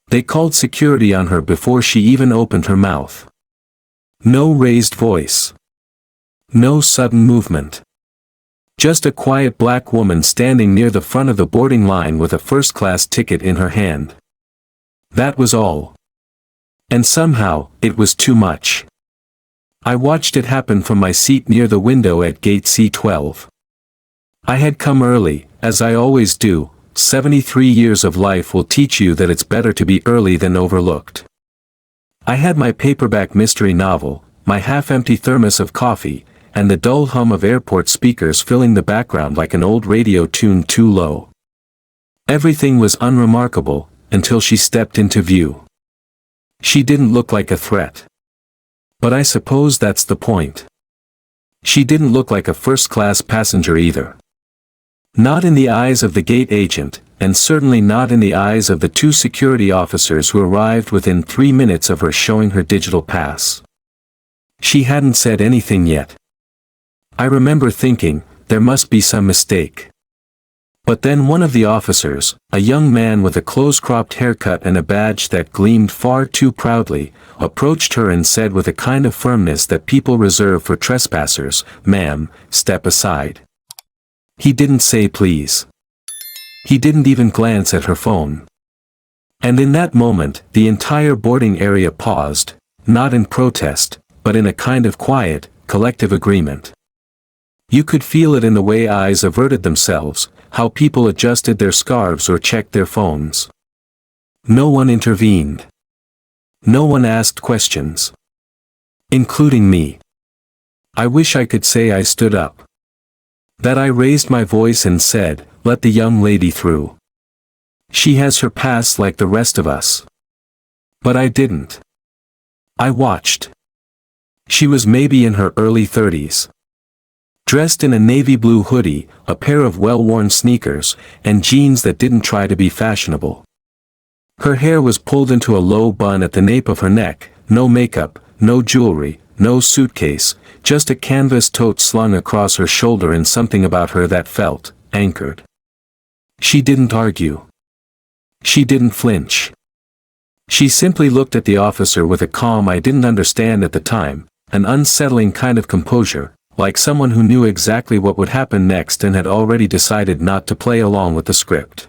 They called security on her before she even opened her mouth. No raised voice. No sudden movement. Just a quiet black woman standing near the front of the boarding line with a first-class ticket in her hand. That was all. And somehow, it was too much. I watched it happen from my seat near the window at gate C12. I had come early, as I always do. 73 years of life will teach you that it's better to be early than overlooked. I had my paperback mystery novel, my half-empty thermos of coffee, and the dull hum of airport speakers filling the background like an old radio tuned too low. Everything was unremarkable, until she stepped into view. She didn't look like a threat. But I suppose that's the point. She didn't look like a first-class passenger either. Not in the eyes of the gate agent, and certainly not in the eyes of the two security officers who arrived within 3 minutes of her showing her digital pass. She hadn't said anything yet. I remember thinking, there must be some mistake. But then one of the officers, a young man with a close-cropped haircut and a badge that gleamed far too proudly, approached her and said with a kind of firmness that people reserve for trespassers, "Ma'am, step aside." He didn't say please. He didn't even glance at her phone. And in that moment, the entire boarding area paused, not in protest, but in a kind of quiet, collective agreement. You could feel it in the way eyes averted themselves, how people adjusted their scarves or checked their phones. No one intervened. No one asked questions. Including me. I wish I could say I stood up. That I raised my voice and said, "Let the young lady through. She has her pass like the rest of us." But I didn't. I watched. She was maybe in her early 30s. Dressed in a navy blue hoodie, a pair of well-worn sneakers, and jeans that didn't try to be fashionable. Her hair was pulled into a low bun at the nape of her neck, no makeup, no jewelry, no suitcase, just a canvas tote slung across her shoulder and something about her that felt anchored. She didn't argue. She didn't flinch. She simply looked at the officer with a calm I didn't understand at the time, an unsettling kind of composure, like someone who knew exactly what would happen next and had already decided not to play along with the script.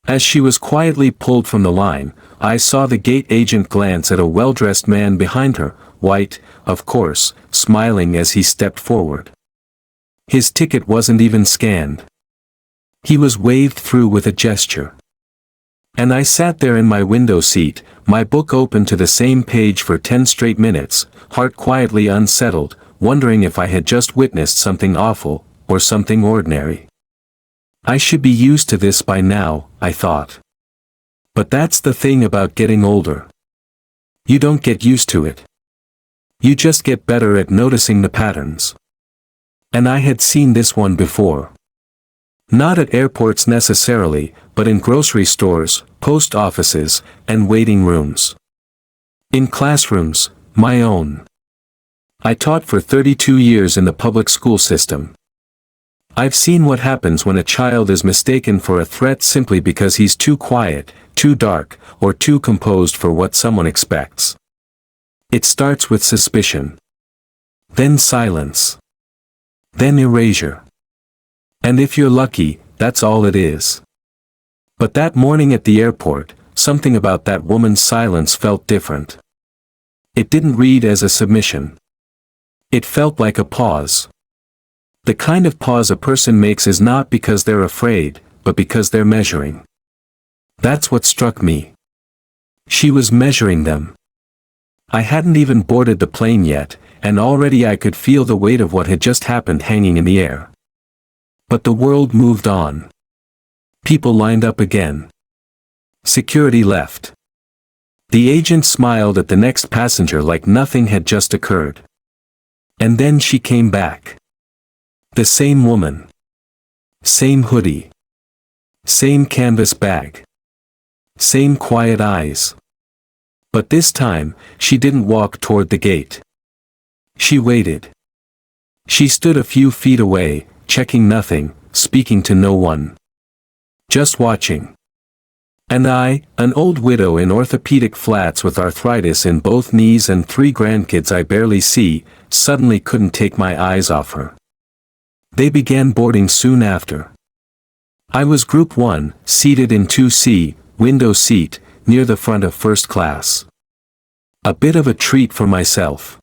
As she was quietly pulled from the line, I saw the gate agent glance at a well-dressed man behind her, white, of course, smiling as he stepped forward. His ticket wasn't even scanned. He was waved through with a gesture. And I sat there in my window seat, my book open to the same page for 10 straight minutes, heart quietly unsettled, wondering if I had just witnessed something awful, or something ordinary. I should be used to this by now, I thought. But that's the thing about getting older. You don't get used to it. You just get better at noticing the patterns. And I had seen this one before. Not at airports necessarily, but in grocery stores, post offices, and waiting rooms. In classrooms, my own. I taught for 32 years in the public school system. I've seen what happens when a child is mistaken for a threat simply because he's too quiet, too dark, or too composed for what someone expects. It starts with suspicion. Then silence. Then erasure. And if you're lucky, that's all it is. But that morning at the airport, something about that woman's silence felt different. It didn't read as a submission. It felt like a pause. The kind of pause a person makes is not because they're afraid, but because they're measuring. That's what struck me. She was measuring them. I hadn't even boarded the plane yet, and already I could feel the weight of what had just happened hanging in the air. But the world moved on. People lined up again. Security left. The agent smiled at the next passenger like nothing had just occurred. And then she came back. The same woman. Same hoodie. Same canvas bag. Same quiet eyes. But this time, she didn't walk toward the gate. She waited. She stood a few feet away, checking nothing, speaking to no one. Just watching. And I, an old widow in orthopedic flats with arthritis in both knees and 3 grandkids I barely see, suddenly couldn't take my eyes off her. They began boarding soon after. I was Group 1, seated in 2C, window seat, near the front of first class. A bit of a treat for myself.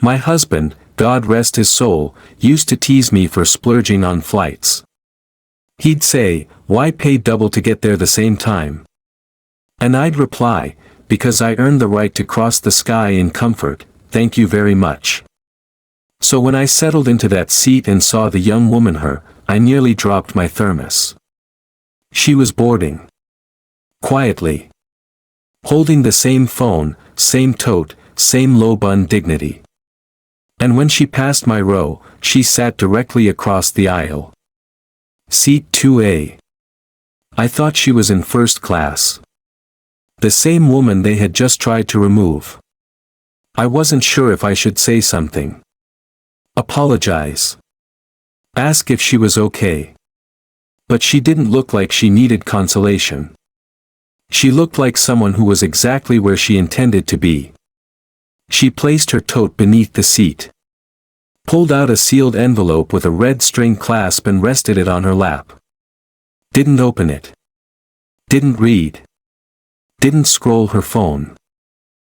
My husband, God rest his soul, used to tease me for splurging on flights. He'd say, "Why pay double to get there the same time?" And I'd reply, "Because I earned the right to cross the sky in comfort, thank you very much." So when I settled into that seat and saw the young woman I nearly dropped my thermos. She was boarding. Quietly. Holding the same phone, same tote, same low-bun dignity. And when she passed my row, she sat directly across the aisle. Seat 2A. I thought she was in first class. The same woman they had just tried to remove. I wasn't sure if I should say something. Apologize. Ask if she was okay. But she didn't look like she needed consolation. She looked like someone who was exactly where she intended to be. She placed her tote beneath the seat. Pulled out a sealed envelope with a red string clasp and rested it on her lap. Didn't open it. Didn't read. Didn't scroll her phone.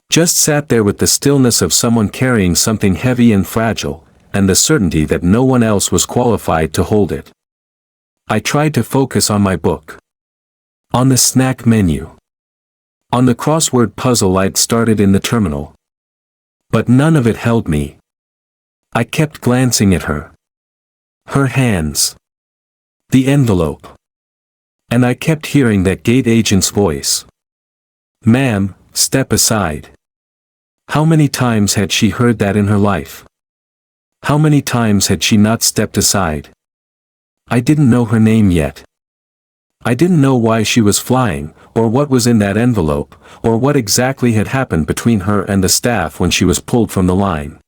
Just sat there with the stillness of someone carrying something heavy and fragile, and the certainty that no one else was qualified to hold it. I tried to focus on my book. On the snack menu. On the crossword puzzle I'd started in the terminal. But none of it held me. I kept glancing at her. Her hands. The envelope. And I kept hearing that gate agent's voice. "Ma'am, step aside." How many times had she heard that in her life? How many times had she not stepped aside? I didn't know her name yet. I didn't know why she was flying, or what was in that envelope, or what exactly had happened between her and the staff when she was pulled from the line.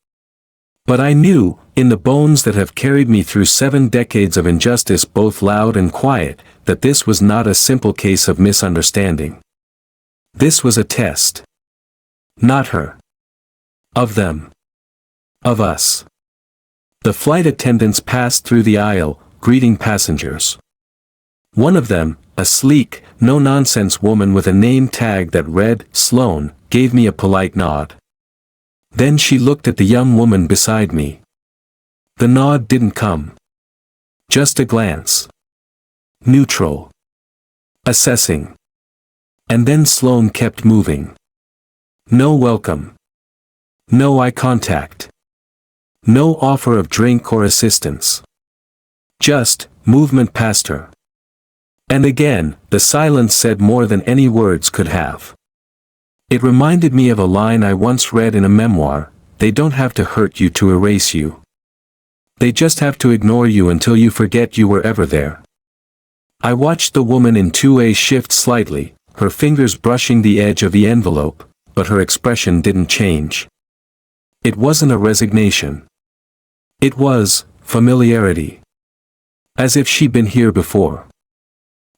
But I knew, in the bones that have carried me through 7 decades of injustice both loud and quiet, that this was not a simple case of misunderstanding. This was a test. Not her. Of them. Of us. The flight attendants passed through the aisle, greeting passengers. One of them, a sleek, no-nonsense woman with a name tag that read, Sloan, gave me a polite nod. Then she looked at the young woman beside me. The nod didn't come. Just a glance. Neutral. Assessing. And then Sloan kept moving. No welcome. No eye contact. No offer of drink or assistance. Just, movement past her. And again, the silence said more than any words could have. It reminded me of a line I once read in a memoir: "They don't have to hurt you to erase you. They just have to ignore you until you forget you were ever there." I watched the woman in 2A shift slightly, her fingers brushing the edge of the envelope, but her expression didn't change. It wasn't a resignation. It was familiarity. As if she'd been here before.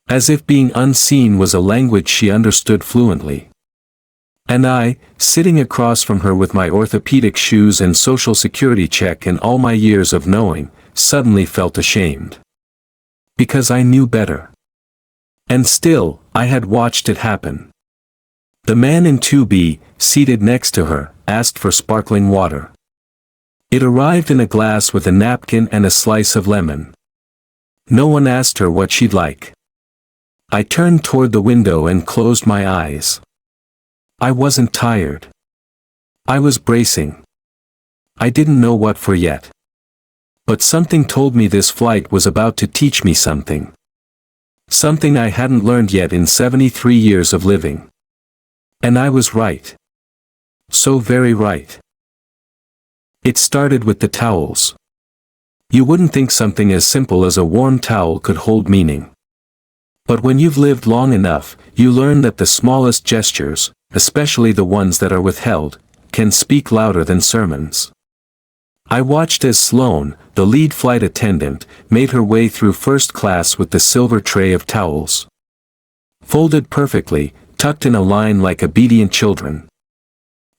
As if being unseen was a language she understood fluently. And I, sitting across from her with my orthopedic shoes and social security check and all my years of knowing, suddenly felt ashamed. Because I knew better. And still, I had watched it happen. The man in 2B, seated next to her, asked for sparkling water. It arrived in a glass with a napkin and a slice of lemon. No one asked her what she'd like. I turned toward the window and closed my eyes. I wasn't tired. I was bracing. I didn't know what for yet. But something told me this flight was about to teach me something. Something I hadn't learned yet in 73 years of living. And I was right. So very right. It started with the towels. You wouldn't think something as simple as a warm towel could hold meaning. But when you've lived long enough, you learn that the smallest gestures, especially the ones that are withheld, can speak louder than sermons. I watched as Sloan, the lead flight attendant, made her way through first class with the silver tray of towels. folded perfectly, tucked in a line like obedient children.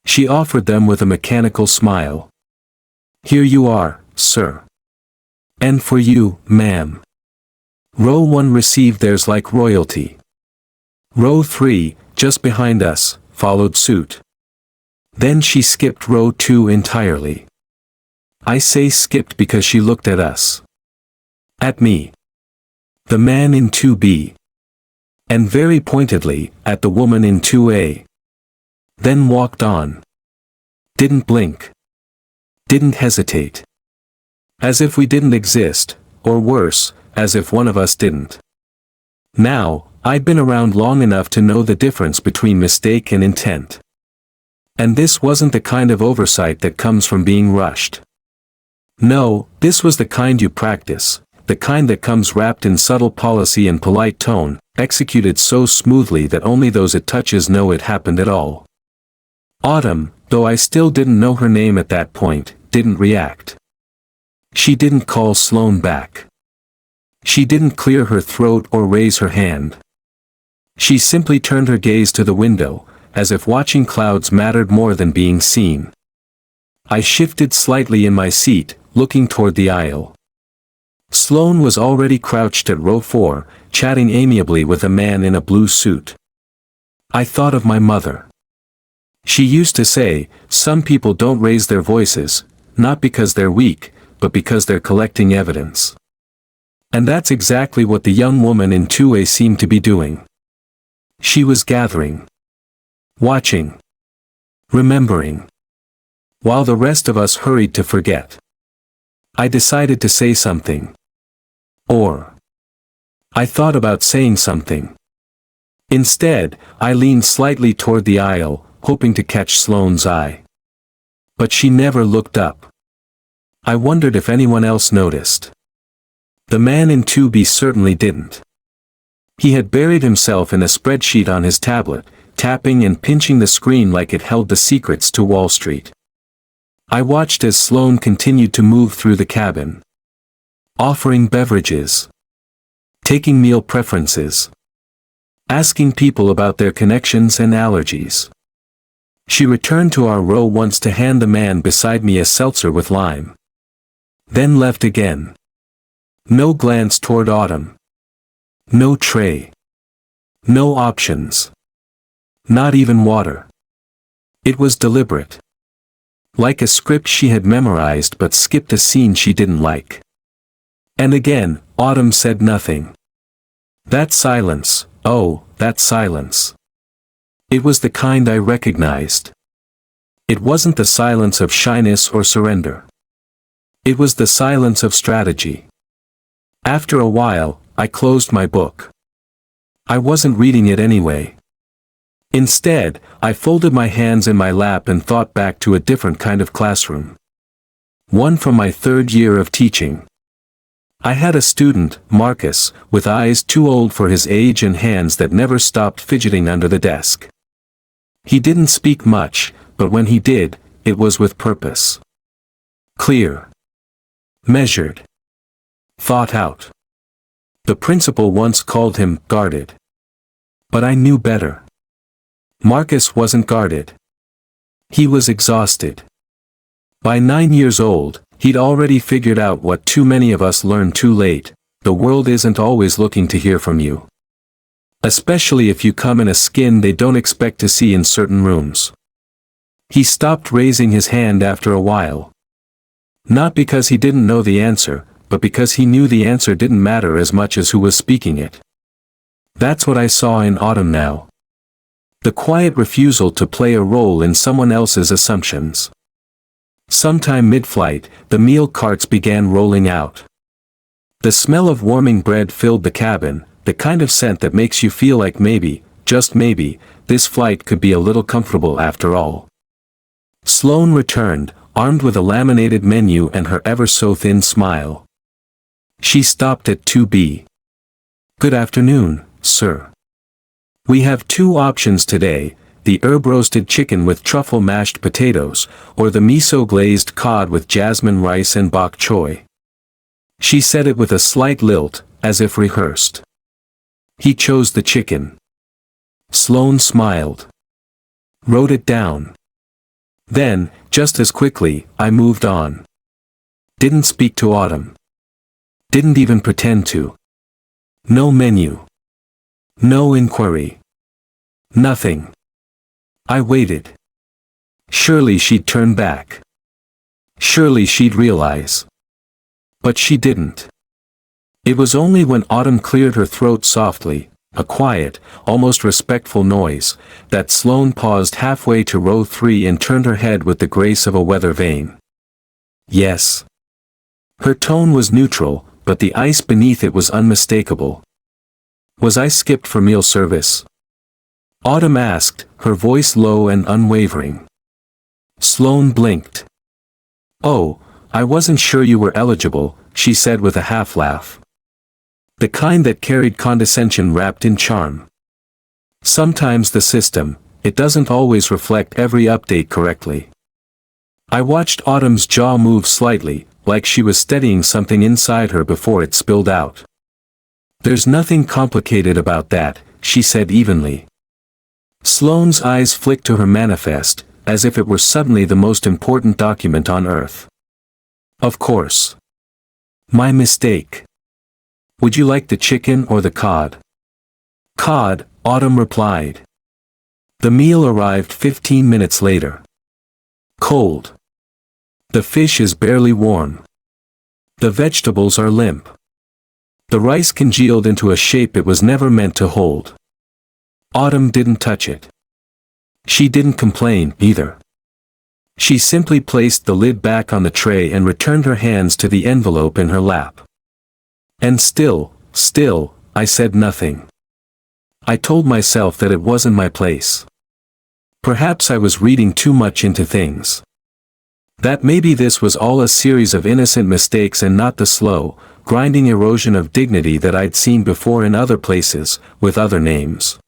She offered them with a mechanical smile. "Here you are, sir. And for you, ma'am." Row 1 received theirs like royalty. Row 3, just behind us, followed suit. Then she skipped row 2 entirely. I say skipped because she looked at us. At me. The man in 2B. And very pointedly, at the woman in 2A. Then walked on. Didn't blink. Didn't hesitate. As if we didn't exist, or worse, as if one of us didn't. Now, I'd been around long enough to know the difference between mistake and intent. And this wasn't the kind of oversight that comes from being rushed. No, this was the kind you practice, the kind that comes wrapped in subtle policy and polite tone, executed so smoothly that only those it touches know it happened at all. Autumn, though I still didn't know her name at that point, didn't react. She didn't call Sloane back. She didn't clear her throat or raise her hand. She simply turned her gaze to the window, as if watching clouds mattered more than being seen. I shifted slightly in my seat, looking toward the aisle. Sloane was already crouched at row 4, chatting amiably with a man in a blue suit. I thought of my mother. She used to say, "Some people don't raise their voices, not because they're weak, but because they're collecting evidence." And that's exactly what the young woman in 2A seemed to be doing. She was gathering. Watching. Remembering. While the rest of us hurried to forget. I decided to say something. Or. I thought about saying something. Instead, I leaned slightly toward the aisle, hoping to catch Sloane's eye. But she never looked up. I wondered if anyone else noticed. The man in 2B certainly didn't. He had buried himself in a spreadsheet on his tablet, tapping and pinching the screen like it held the secrets to Wall Street. I watched as Sloane continued to move through the cabin. Offering beverages. Taking meal preferences. Asking people about their connections and allergies. She returned to our row once to hand the man beside me a seltzer with lime. Then left again. No glance toward Autumn. No tray. No options. Not even water. It was deliberate. Like a script she had memorized but skipped a scene she didn't like. And again, Autumn said nothing. That silence, oh, that silence. It was the kind I recognized. It wasn't the silence of shyness or surrender. It was the silence of strategy. After a while, I closed my book. I wasn't reading it anyway. Instead, I folded my hands in my lap and thought back to a different kind of classroom. One from my 3rd year of teaching. I had a student, Marcus, with eyes too old for his age and hands that never stopped fidgeting under the desk. He didn't speak much, but when he did, it was with purpose. Clear. Measured. Thought out. The principal once called him guarded. But I knew better. Marcus wasn't guarded. He was exhausted. By 9 years old, he'd already figured out what too many of us learn too late: the world isn't always looking to hear from you. Especially if you come in a skin they don't expect to see in certain rooms. He stopped raising his hand after a while. Not because he didn't know the answer, but because he knew the answer didn't matter as much as who was speaking it. That's what I saw in Autumn now. The quiet refusal to play a role in someone else's assumptions. Sometime mid-flight, the meal carts began rolling out. The smell of warming bread filled the cabin, the kind of scent that makes you feel like maybe, just maybe, this flight could be a little comfortable after all. Sloane returned, armed with a laminated menu and her ever-so-thin smile. She stopped at 2B. "Good afternoon, sir. We have 2 options today, the herb-roasted chicken with truffle mashed potatoes, or the miso-glazed cod with jasmine rice and bok choy." She said it with a slight lilt, as if rehearsed. He chose the chicken. Sloane smiled. Wrote it down. Then, just as quickly, I moved on. Didn't speak to Autumn. Didn't even pretend to. No menu. No inquiry. Nothing. I waited. Surely she'd turn back. Surely she'd realize. But she didn't. It was only when Autumn cleared her throat softly, a quiet, almost respectful noise, that Sloane paused halfway to row 3 and turned her head with the grace of a weather vane. Yes. Her tone was neutral, but the ice beneath it was unmistakable. Was I skipped for meal service? Autumn asked, her voice low and unwavering. Sloane blinked. Oh, I wasn't sure you were eligible, she said with a half-laugh. The kind that carried condescension wrapped in charm. Sometimes the system, it doesn't always reflect every update correctly. I watched Autumn's jaw move slightly, like she was steadying something inside her before it spilled out. There's nothing complicated about that, she said evenly. Sloane's eyes flicked to her manifest, as if it were suddenly the most important document on earth. Of course. My mistake. Would you like the chicken or the cod? Cod, Autumn replied. The meal arrived 15 minutes later. Cold. The fish is barely warm. The vegetables are limp. The rice congealed into a shape it was never meant to hold. Autumn didn't touch it. She didn't complain, either. She simply placed the lid back on the tray and returned her hands to the envelope in her lap. And still, I said nothing. I told myself that it wasn't my place. Perhaps I was reading too much into things. That maybe this was all a series of innocent mistakes and not the slow, grinding erosion of dignity that I'd seen before in other places, with other names.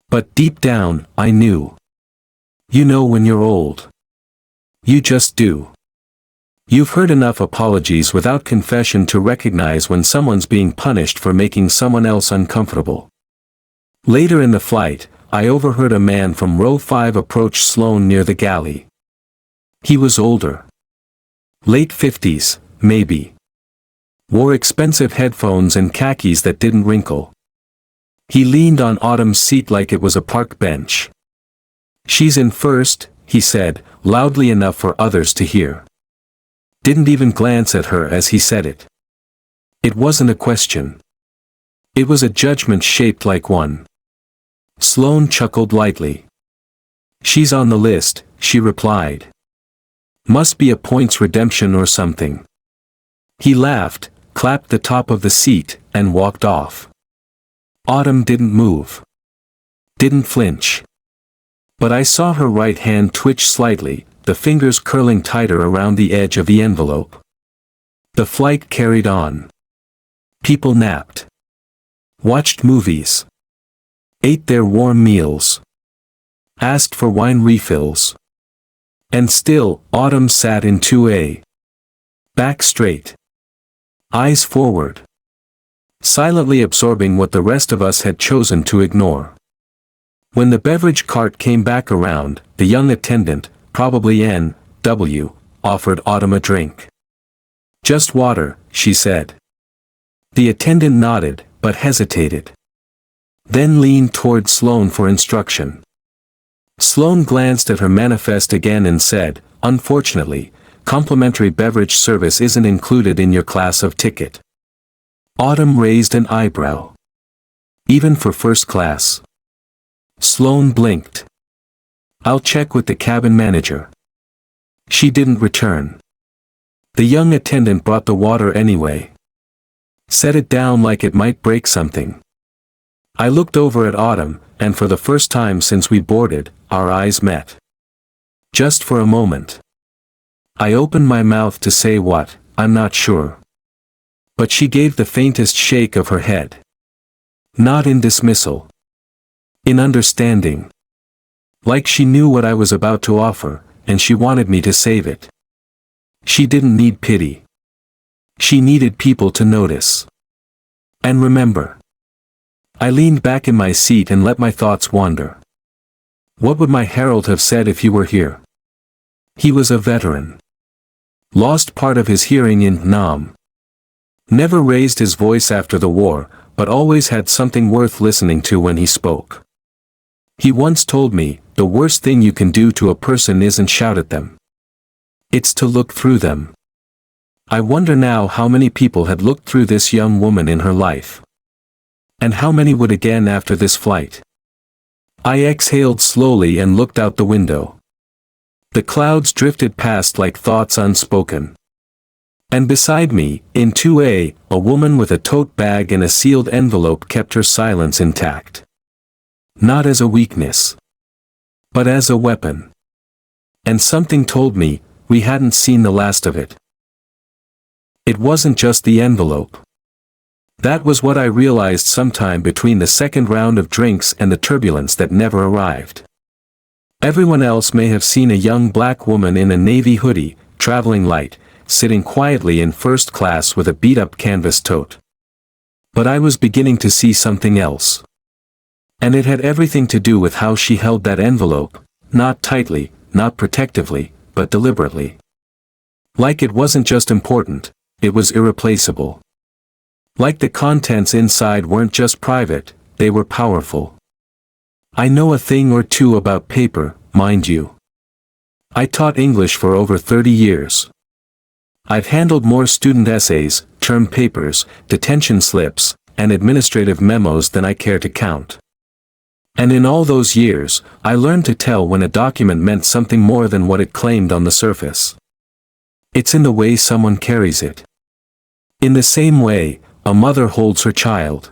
But deep down, I knew. You know when you're old. You just do. You've heard enough apologies without confession to recognize when someone's being punished for making someone else uncomfortable. Later in the flight, I overheard a man from row 5 approach Sloane near the galley. He was older. Late 50s, maybe. Wore expensive headphones and khakis that didn't wrinkle. He leaned on Autumn's seat like it was a park bench. She's in first, he said, loudly enough for others to hear. Didn't even glance at her as he said it. It wasn't a question. It was a judgment shaped like one. Sloane chuckled lightly. She's on the list, she replied. Must be a points redemption or something. He laughed, clapped the top of the seat, and walked off. Autumn didn't move. Didn't flinch. But I saw her right hand twitch slightly, the fingers curling tighter around the edge of the envelope. The flight carried on. People napped. Watched movies. Ate their warm meals. Asked for wine refills. And still, Autumn sat in 2A. Back straight. Eyes forward. Silently absorbing what the rest of us had chosen to ignore. When the beverage cart came back around, the young attendant, probably N.W., offered Autumn a drink. Just water, she said. The attendant nodded, but hesitated. Then leaned toward Sloane for instruction. Sloane glanced at her manifest again and said, unfortunately, complimentary beverage service isn't included in your class of ticket. Autumn raised an eyebrow. Even for first class? Sloane blinked. I'll check with the cabin manager. She didn't return. The young attendant brought the water anyway. Set it down like it might break something. I looked over at Autumn, and for the first time since we boarded, our eyes met. Just for a moment. I opened my mouth to say what, I'm not sure. But she gave the faintest shake of her head. Not in dismissal. In understanding. Like she knew what I was about to offer, and she wanted me to save it. She didn't need pity. She needed people to notice. And remember. I leaned back in my seat and let my thoughts wander. What would my Harold have said if he were here? He was a veteran. Lost part of his hearing in Vietnam. Never raised his voice after the war, but always had something worth listening to when he spoke. He once told me, the worst thing you can do to a person isn't shout at them. It's to look through them. I wonder now how many people had looked through this young woman in her life. And how many would again after this flight? I exhaled slowly and looked out the window. The clouds drifted past like thoughts unspoken. And beside me, in 2A, a woman with a tote bag and a sealed envelope kept her silence intact. Not as a weakness, but as a weapon. And something told me, we hadn't seen the last of it. It wasn't just the envelope. That was what I realized sometime between the second round of drinks and the turbulence that never arrived. Everyone else may have seen a young black woman in a navy hoodie, traveling light, sitting quietly in first class with a beat-up canvas tote. But I was beginning to see something else. And it had everything to do with how she held that envelope, not tightly, not protectively, but deliberately. Like it wasn't just important, it was irreplaceable. Like the contents inside weren't just private, they were powerful. I know a thing or two about paper, mind you. I taught English for over 30 years. I've handled more student essays, term papers, detention slips, and administrative memos than I care to count. And in all those years, I learned to tell when a document meant something more than what it claimed on the surface. It's in the way someone carries it. In the same way, a mother holds her child.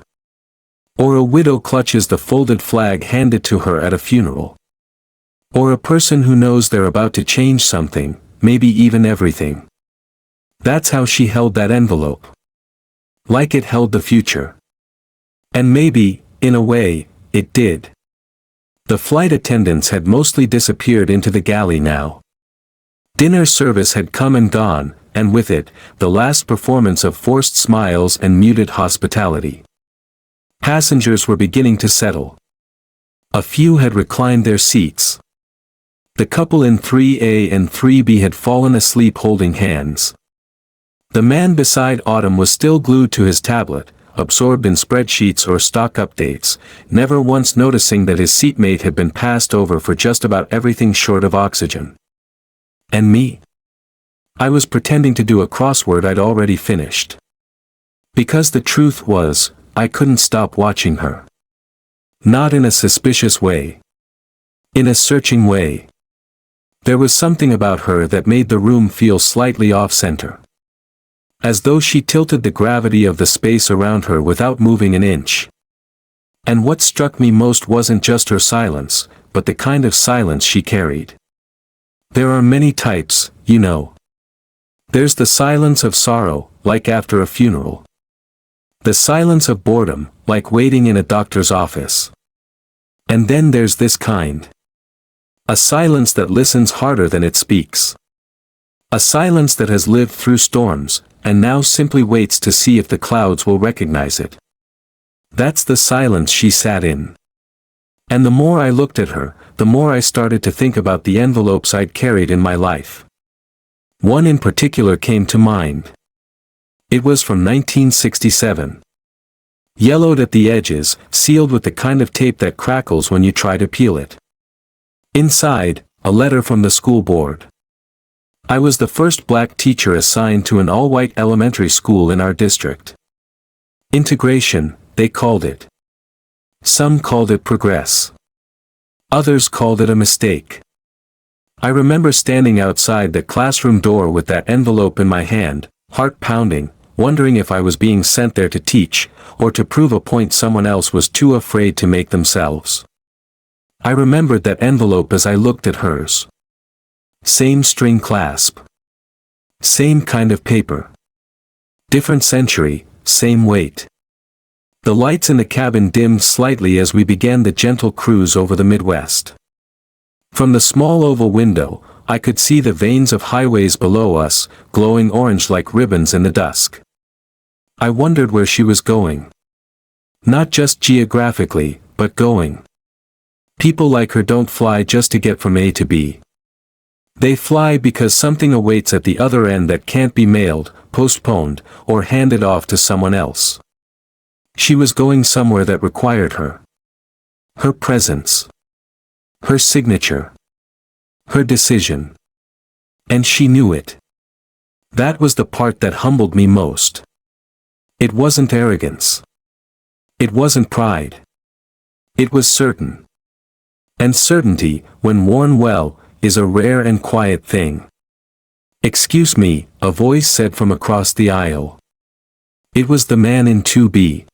Or a widow clutches the folded flag handed to her at a funeral. Or a person who knows they're about to change something, maybe even everything. That's how she held that envelope. Like it held the future. And maybe, in a way, it did. The flight attendants had mostly disappeared into the galley now. Dinner service had come and gone, and with it, the last performance of forced smiles and muted hospitality. Passengers were beginning to settle. A few had reclined their seats. The couple in 3A and 3B had fallen asleep holding hands. The man beside Autumn was still glued to his tablet, absorbed in spreadsheets or stock updates, never once noticing that his seatmate had been passed over for just about everything short of oxygen. And me? I was pretending to do a crossword I'd already finished. Because the truth was, I couldn't stop watching her. Not in a suspicious way. In a searching way. There was something about her that made the room feel slightly off-center. As though she tilted the gravity of the space around her without moving an inch. And what struck me most wasn't just her silence, but the kind of silence she carried. There are many types, you know. There's the silence of sorrow, like after a funeral. The silence of boredom, like waiting in a doctor's office. And then there's this kind. A silence that listens harder than it speaks. A silence that has lived through storms, and now simply waits to see if the clouds will recognize it. That's the silence she sat in. And the more I looked at her, the more I started to think about the envelopes I'd carried in my life. One in particular came to mind. It was from 1967. Yellowed at the edges, sealed with the kind of tape that crackles when you try to peel it. Inside, a letter from the school board. I was the first black teacher assigned to an all-white elementary school in our district. Integration, they called it. Some called it progress. Others called it a mistake. I remember standing outside the classroom door with that envelope in my hand, heart pounding, wondering if I was being sent there to teach, or to prove a point someone else was too afraid to make themselves. I remembered that envelope as I looked at hers. Same string clasp. Same kind of paper. Different century, same weight. The lights in the cabin dimmed slightly as we began the gentle cruise over the Midwest. From the small oval window, I could see the veins of highways below us, glowing orange like ribbons in the dusk. I wondered where she was going. Not just geographically, but going. People like her don't fly just to get from A to B. They fly because something awaits at the other end that can't be mailed, postponed, or handed off to someone else. She was going somewhere that required her. Her presence. Her signature. Her decision. And she knew it. That was the part that humbled me most. It wasn't arrogance. It wasn't pride. It was certain. And certainty, when worn well, is a rare and quiet thing. "Excuse me," a voice said from across the aisle. It was the man in 2B.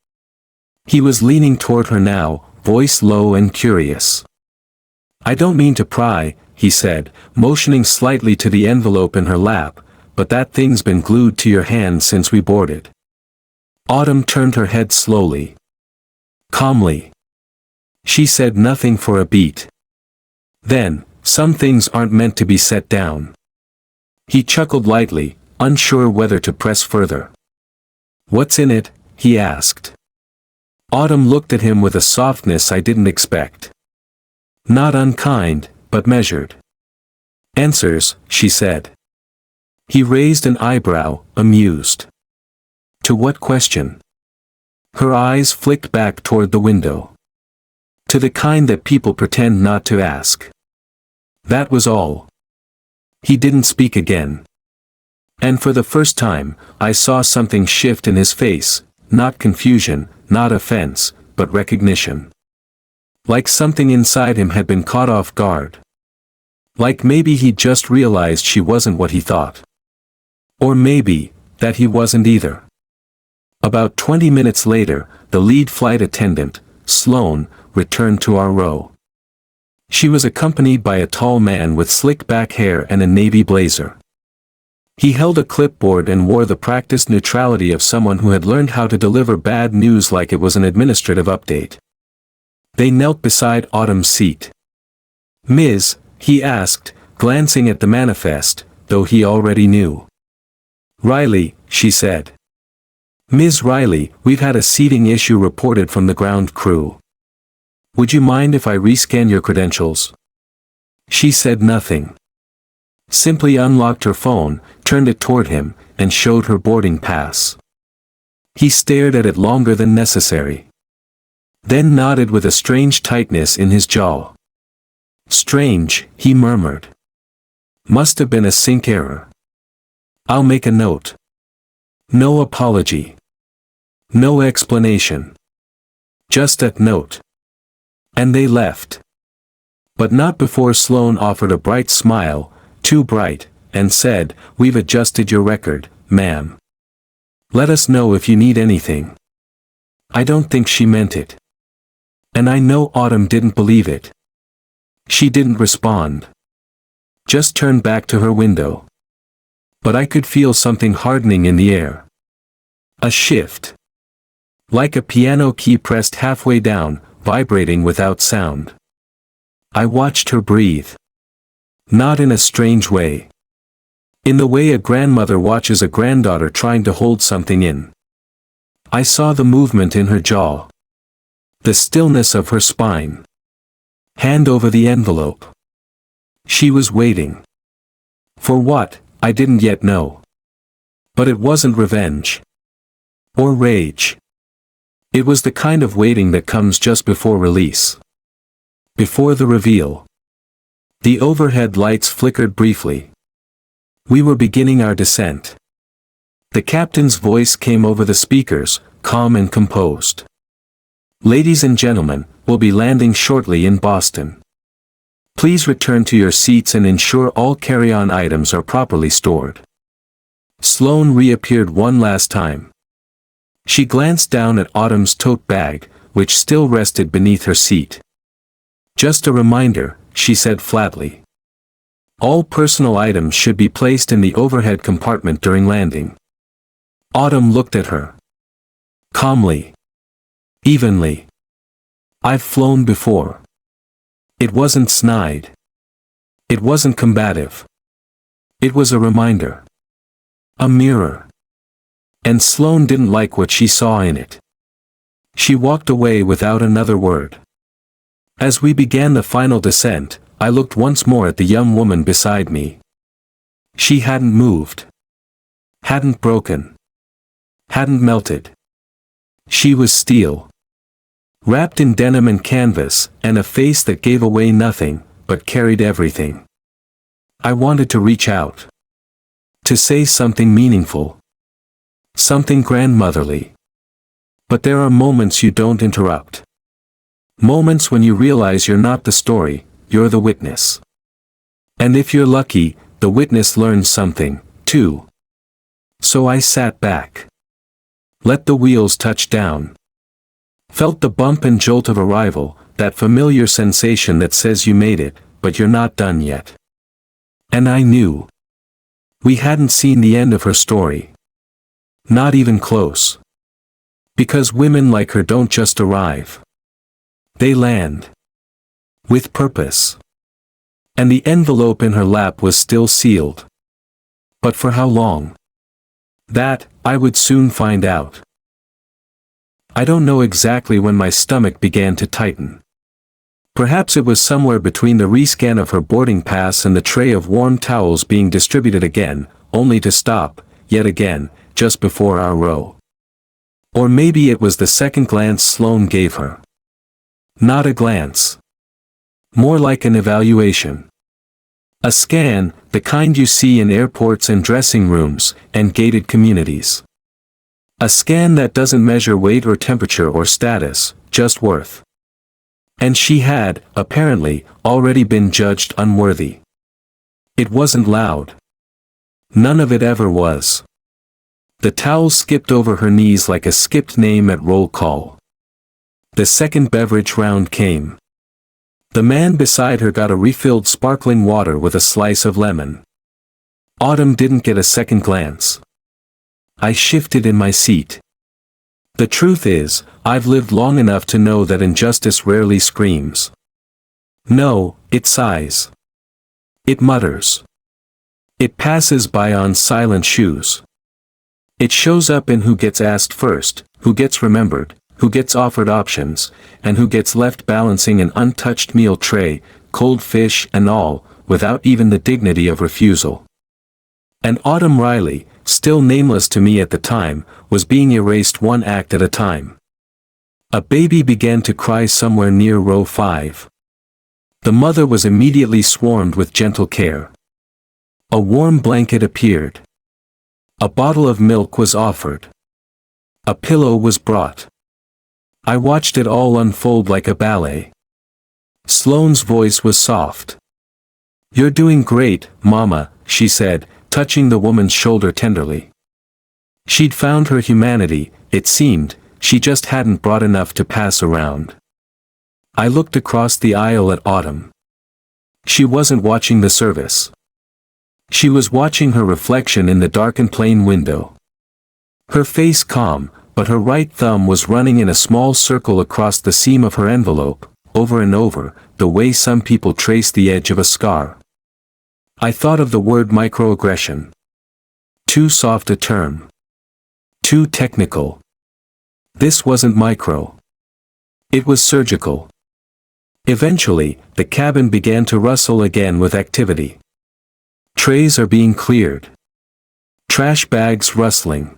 He was leaning toward her now, voice low and curious. "I don't mean to pry," he said, motioning slightly to the envelope in her lap, "but that thing's been glued to your hand since we boarded." Autumn turned her head slowly. Calmly. She said nothing for a beat. Then, "Some things aren't meant to be set down." He chuckled lightly, unsure whether to press further. "What's in it?" he asked. Autumn looked at him with a softness I didn't expect. Not unkind, but measured. "Answers," she said. He raised an eyebrow, amused. "To what question?" Her eyes flicked back toward the window. "To the kind that people pretend not to ask." That was all. He didn't speak again. And for the first time, I saw something shift in his face, not confusion, not offense, but recognition. Like something inside him had been caught off guard. Like maybe he'd just realized she wasn't what he thought. Or maybe, that he wasn't either. About 20 minutes later, the lead flight attendant, Sloane, returned to our row. She was accompanied by a tall man with slick back hair and a navy blazer. He held a clipboard and wore the practiced neutrality of someone who had learned how to deliver bad news like it was an administrative update. They knelt beside Autumn's seat. "Ms., he asked, glancing at the manifest, though he already knew. "Riley," she said. "Ms. Riley, we've had a seating issue reported from the ground crew. Would you mind if I rescan your credentials?" She said nothing. Simply unlocked her phone, turned it toward him, and showed her boarding pass. He stared at it longer than necessary. Then nodded with a strange tightness in his jaw. "Strange," he murmured. "Must have been a sync error. I'll make a note." No apology. No explanation. Just a note. And they left. But not before Sloane offered a bright smile, too bright, and said, "We've adjusted your record, ma'am. Let us know if you need anything." I don't think she meant it. And I know Autumn didn't believe it. She didn't respond. Just turned back to her window. But I could feel something hardening in the air. A shift. Like a piano key pressed halfway down, vibrating without sound. I watched her breathe. Not in a strange way. In the way a grandmother watches a granddaughter trying to hold something in. I saw the movement in her jaw. The stillness of her spine. Hand over the envelope. She was waiting. For what, I didn't yet know. But it wasn't revenge. Or rage. It was the kind of waiting that comes just before release. Before the reveal. The overhead lights flickered briefly. We were beginning our descent. The captain's voice came over the speakers, calm and composed. "Ladies and gentlemen, we'll be landing shortly in Boston. Please return to your seats and ensure all carry-on items are properly stored." Sloane reappeared one last time. She glanced down at Autumn's tote bag, which still rested beneath her seat. "Just a reminder," she said flatly. "All personal items should be placed in the overhead compartment during landing." Autumn looked at her. Calmly. Evenly. "I've flown before." It wasn't snide. It wasn't combative. It was a reminder. A mirror. And Sloane didn't like what she saw in it. She walked away without another word. As we began the final descent, I looked once more at the young woman beside me. She hadn't moved. Hadn't broken. Hadn't melted. She was steel. Wrapped in denim and canvas, and a face that gave away nothing, but carried everything. I wanted to reach out. To say something meaningful. Something grandmotherly. But there are moments you don't interrupt. Moments when you realize you're not the story, you're the witness. And if you're lucky, the witness learns something, too. So I sat back. Let the wheels touch down. Felt the bump and jolt of arrival, that familiar sensation that says you made it, but you're not done yet. And I knew. We hadn't seen the end of her story. Not even close. Because women like her don't just arrive. They land. With purpose. And the envelope in her lap was still sealed. But for how long? That, I would soon find out. I don't know exactly when my stomach began to tighten. Perhaps it was somewhere between the rescan of her boarding pass and the tray of warm towels being distributed again, only to stop, yet again, just before our row. Or maybe it was the second glance Sloane gave her. Not a glance. More like an evaluation. A scan, the kind you see in airports and dressing rooms, and gated communities. A scan that doesn't measure weight or temperature or status, just worth. And she had, apparently, already been judged unworthy. It wasn't loud. None of it ever was. The towel skipped over her knees like a skipped name at roll call. The second beverage round came. The man beside her got a refilled sparkling water with a slice of lemon. Autumn didn't get a second glance. I shifted in my seat. The truth is, I've lived long enough to know that injustice rarely screams. No, it sighs. It mutters. It passes by on silent shoes. It shows up in who gets asked first, who gets remembered, who gets offered options, and who gets left balancing an untouched meal tray, cold fish and all, without even the dignity of refusal. And Autumn Riley, still nameless to me at the time, was being erased one act at a time. A baby began to cry somewhere near row 5. The mother was immediately swarmed with gentle care. A warm blanket appeared. A bottle of milk was offered. A pillow was brought. I watched it all unfold like a ballet. Sloane's voice was soft. "You're doing great, Mama," she said, touching the woman's shoulder tenderly. She'd found her humanity, it seemed, she just hadn't brought enough to pass around. I looked across the aisle at Autumn. She wasn't watching the service. She was watching her reflection in the darkened plane window. Her face calm, but her right thumb was running in a small circle across the seam of her envelope, over and over, the way some people trace the edge of a scar. I thought of the word microaggression. Too soft a term. Too technical. This wasn't micro. It was surgical. Eventually, the cabin began to rustle again with activity. Trays are being cleared. Trash bags rustling.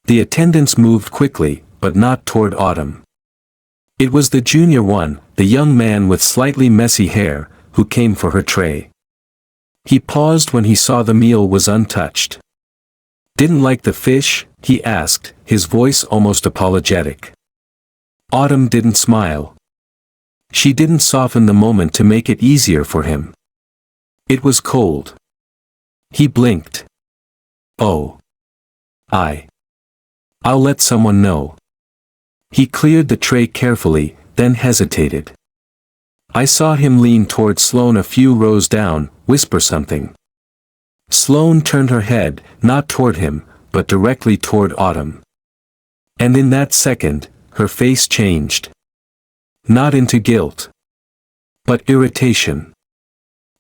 The attendants moved quickly, but not toward Autumn. It was the junior one, the young man with slightly messy hair, who came for her tray. He paused when he saw the meal was untouched. "Didn't like the fish?" he asked, his voice almost apologetic. Autumn didn't smile. She didn't soften the moment to make it easier for him. It was cold. He blinked. "Oh. I'll let someone know." He cleared the tray carefully, then hesitated. I saw him lean toward Sloane a few rows down, whisper something. Sloane turned her head, not toward him, but directly toward Autumn. And in that second, her face changed. Not into guilt. But irritation.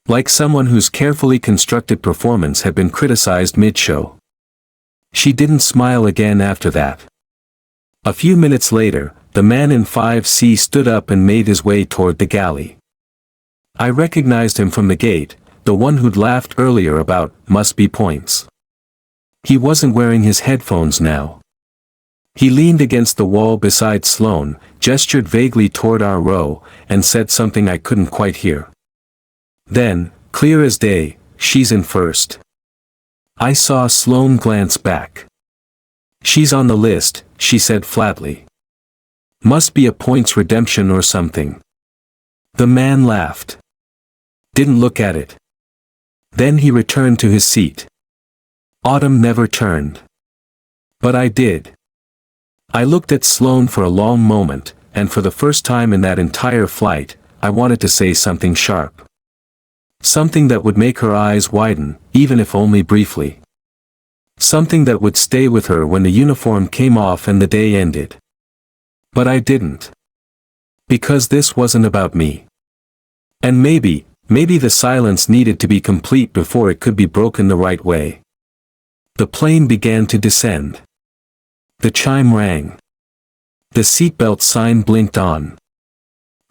Like someone whose carefully constructed performance had been criticized mid-show. She didn't smile again after that. A few minutes later, the man in 5C stood up and made his way toward the galley. I recognized him from the gate, the one who'd laughed earlier about must be points. He wasn't wearing his headphones now. He leaned against the wall beside Sloane, gestured vaguely toward our row, and said something I couldn't quite hear. Then, clear as day, she's in first. I saw Sloane glance back. She's on the list, she said flatly. Must be a points redemption or something. The man laughed. Didn't look at it. Then he returned to his seat. Autumn never turned. But I did. I looked at Sloane for a long moment, and for the first time in that entire flight, I wanted to say something sharp. Something that would make her eyes widen, even if only briefly. Something that would stay with her when the uniform came off and the day ended. But I didn't. Because this wasn't about me. And maybe the silence needed to be complete before it could be broken the right way. The plane began to descend. The chime rang. The seatbelt sign blinked on.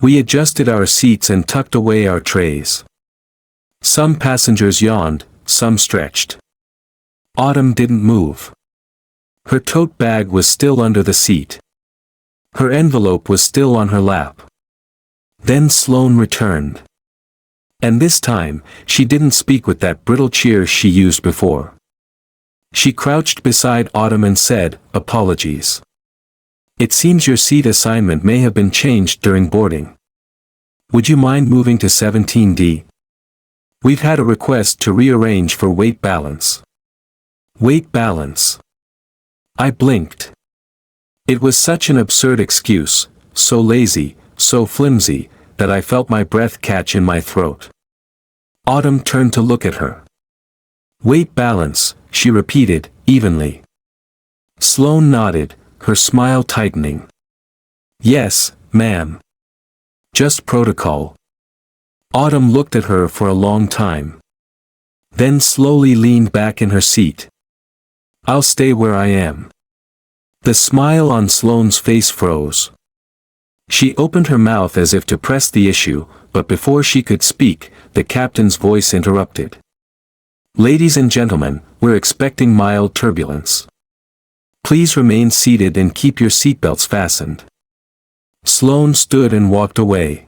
We adjusted our seats and tucked away our trays. Some passengers yawned, some stretched. Autumn didn't move. Her tote bag was still under the seat. Her envelope was still on her lap. Then Sloane returned. And this time, she didn't speak with that brittle cheer she used before. She crouched beside Autumn and said, "Apologies. It seems your seat assignment may have been changed during boarding. Would you mind moving to 17D? We've had a request to rearrange for weight balance." Weight balance. I blinked. It was such an absurd excuse, so lazy, so flimsy, that I felt my breath catch in my throat. Autumn turned to look at her. "Weight balance," she repeated, evenly. Sloane nodded, her smile tightening. "Yes, ma'am. Just protocol." Autumn looked at her for a long time. Then slowly leaned back in her seat. "I'll stay where I am." The smile on Sloane's face froze. She opened her mouth as if to press the issue, but before she could speak, the captain's voice interrupted. "Ladies and gentlemen, we're expecting mild turbulence. Please remain seated and keep your seatbelts fastened." Sloane stood and walked away.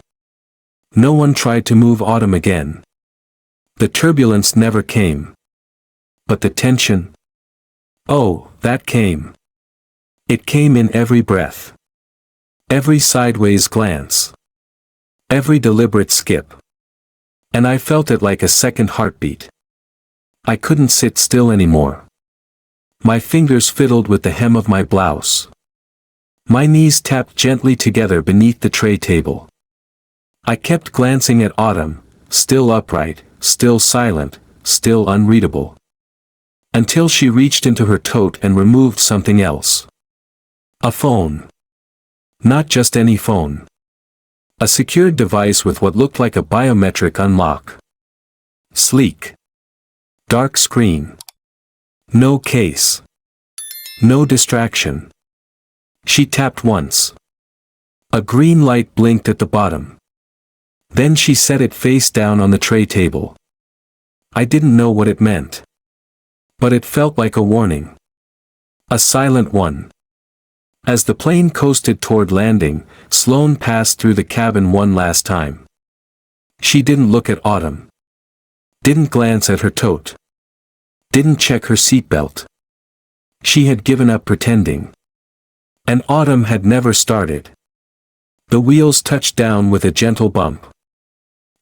No one tried to move Autumn again. The turbulence never came. But the tension? Oh, that came. It came in every breath. Every sideways glance. Every deliberate skip. And I felt it like a second heartbeat. I couldn't sit still anymore. My fingers fiddled with the hem of my blouse. My knees tapped gently together beneath the tray table. I kept glancing at Autumn, still upright, still silent, still unreadable. Until she reached into her tote and removed something else. A phone. Not just any phone. A secured device with what looked like a biometric unlock. Sleek. Dark screen. No case. No distraction. She tapped once. A green light blinked at the bottom. Then she set it face down on the tray table. I didn't know what it meant. But it felt like a warning. A silent one. As the plane coasted toward landing, Sloane passed through the cabin one last time. She didn't look at Autumn. Didn't glance at her tote. Didn't check her seatbelt. She had given up pretending. And Autumn had never started. The wheels touched down with a gentle bump.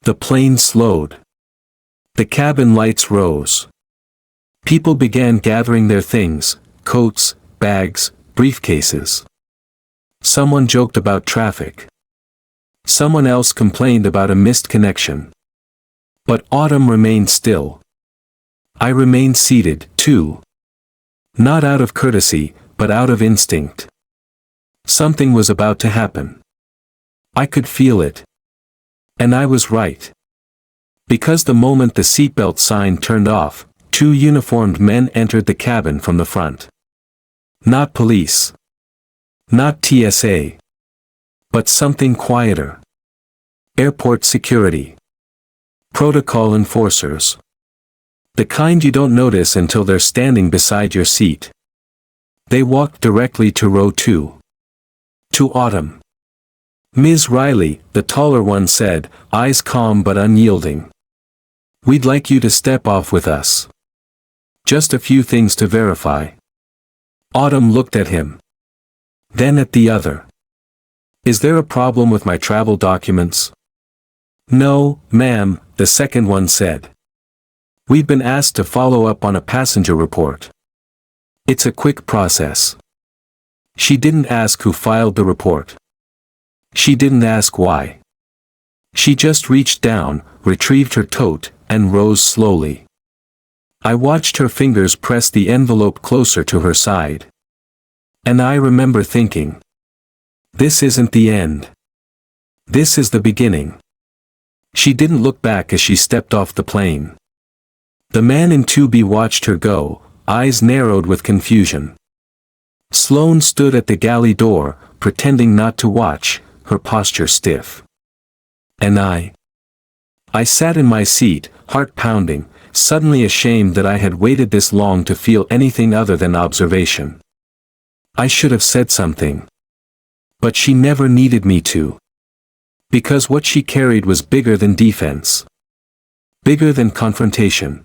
The plane slowed. The cabin lights rose. People began gathering their things, coats, bags, briefcases. Someone joked about traffic. Someone else complained about a missed connection. But Autumn remained still. I remained seated, too. Not out of courtesy, but out of instinct. Something was about to happen. I could feel it. And I was right. Because the moment the seatbelt sign turned off, two uniformed men entered the cabin from the front. Not police. Not TSA. But something quieter. Airport security. Protocol enforcers. The kind you don't notice until they're standing beside your seat. They walked directly to row 2. To Autumn. Ms. Riley, the taller one said, eyes calm but unyielding. We'd like you to step off with us. Just a few things to verify. Autumn looked at him. Then at the other. Is there a problem with my travel documents? No, ma'am, the second one said. We've been asked to follow up on a passenger report. It's a quick process. She didn't ask who filed the report. She didn't ask why. She just reached down, retrieved her tote, and rose slowly. I watched her fingers press the envelope closer to her side. And I remember thinking. This isn't the end. This is the beginning. She didn't look back as she stepped off the plane. The man in 2B watched her go, eyes narrowed with confusion. Sloane stood at the galley door, pretending not to watch, her posture stiff. And I sat in my seat, heart pounding, suddenly ashamed that I had waited this long to feel anything other than observation. I should have said something. But she never needed me to. Because what she carried was bigger than defense. Bigger than confrontation.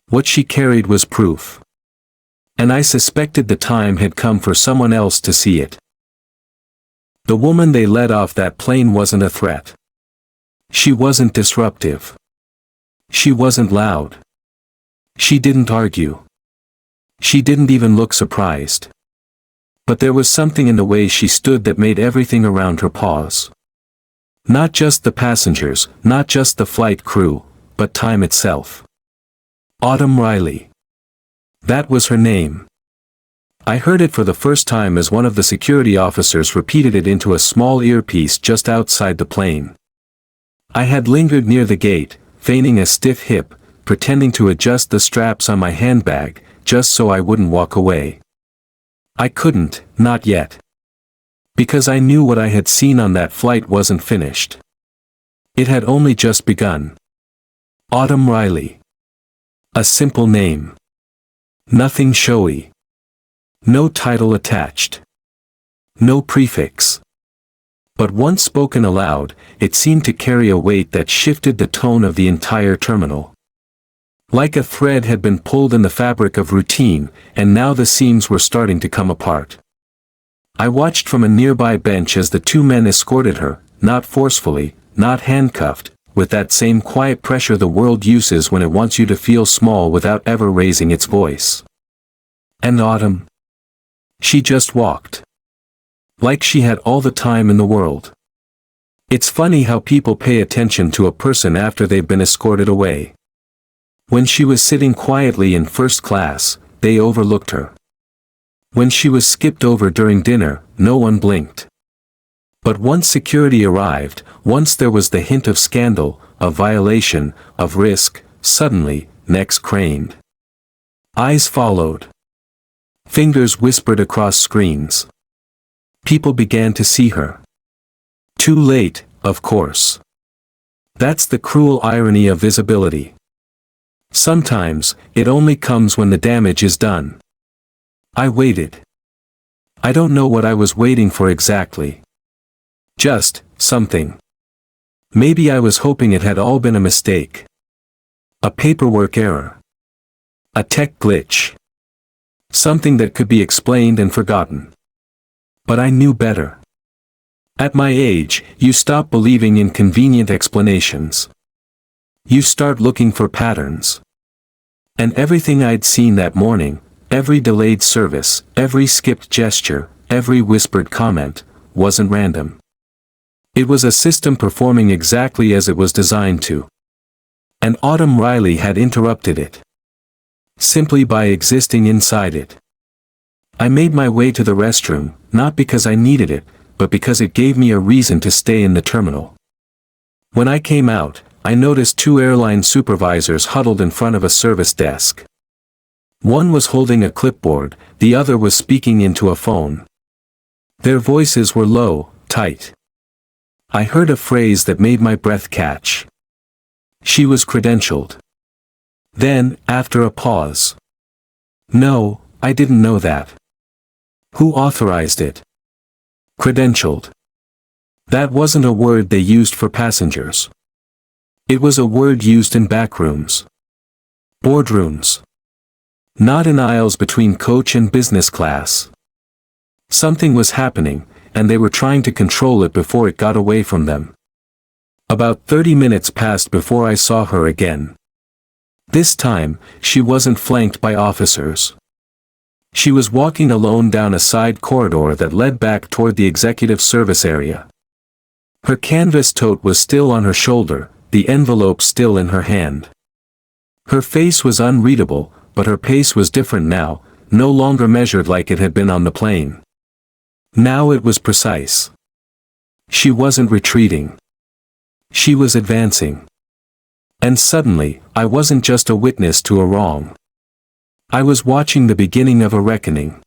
What she carried was proof. And I suspected the time had come for someone else to see it. The woman they let off that plane wasn't a threat. She wasn't disruptive. She wasn't loud. She didn't argue. She didn't even look surprised. But there was something in the way she stood that made everything around her pause. Not just the passengers, not just the flight crew, but time itself. Autumn Riley. That was her name. I heard it for the first time as one of the security officers repeated it into a small earpiece just outside the plane. I had lingered near the gate, feigning a stiff hip, pretending to adjust the straps on my handbag, just so I wouldn't walk away. I couldn't, not yet. Because I knew what I had seen on that flight wasn't finished. It had only just begun. Autumn Riley. A simple name. Nothing showy. No title attached. No prefix. But once spoken aloud, it seemed to carry a weight that shifted the tone of the entire terminal. Like a thread had been pulled in the fabric of routine, and now the seams were starting to come apart. I watched from a nearby bench as the 2 men escorted her, not forcefully, not handcuffed, with that same quiet pressure the world uses when it wants you to feel small without ever raising its voice. And Autumn? She just walked. Like she had all the time in the world. It's funny how people pay attention to a person after they've been escorted away. When she was sitting quietly in first class, they overlooked her. When she was skipped over during dinner, no one blinked. But once security arrived, once there was the hint of scandal, of violation, of risk, suddenly, necks craned. Eyes followed. Fingers whispered across screens. People began to see her. Too late, of course. That's the cruel irony of visibility. Sometimes, it only comes when the damage is done. I waited. I don't know what I was waiting for exactly. Just, something. Maybe I was hoping it had all been a mistake. A paperwork error. A tech glitch. Something that could be explained and forgotten. But I knew better. At my age, you stop believing in convenient explanations. You start looking for patterns. And everything I'd seen that morning, every delayed service, every skipped gesture, every whispered comment, wasn't random. It was a system performing exactly as it was designed to. And Autumn Riley had interrupted it. Simply by existing inside it. I made my way to the restroom, not because I needed it, but because it gave me a reason to stay in the terminal. When I came out, I noticed 2 airline supervisors huddled in front of a service desk. One was holding a clipboard, the other was speaking into a phone. Their voices were low, tight. I heard a phrase that made my breath catch. She was credentialed. Then, after a pause. No, I didn't know that. Who authorized it? Credentialed. That wasn't a word they used for passengers. It was a word used in backrooms. Boardrooms. Not in aisles between coach and business class. Something was happening, and they were trying to control it before it got away from them. About 30 minutes passed before I saw her again. This time, she wasn't flanked by officers. She was walking alone down a side corridor that led back toward the executive service area. Her canvas tote was still on her shoulder, the envelope still in her hand. Her face was unreadable, but her pace was different now, no longer measured like it had been on the plane. Now it was precise. She wasn't retreating. She was advancing. And suddenly, I wasn't just a witness to a wrong. I was watching the beginning of a reckoning.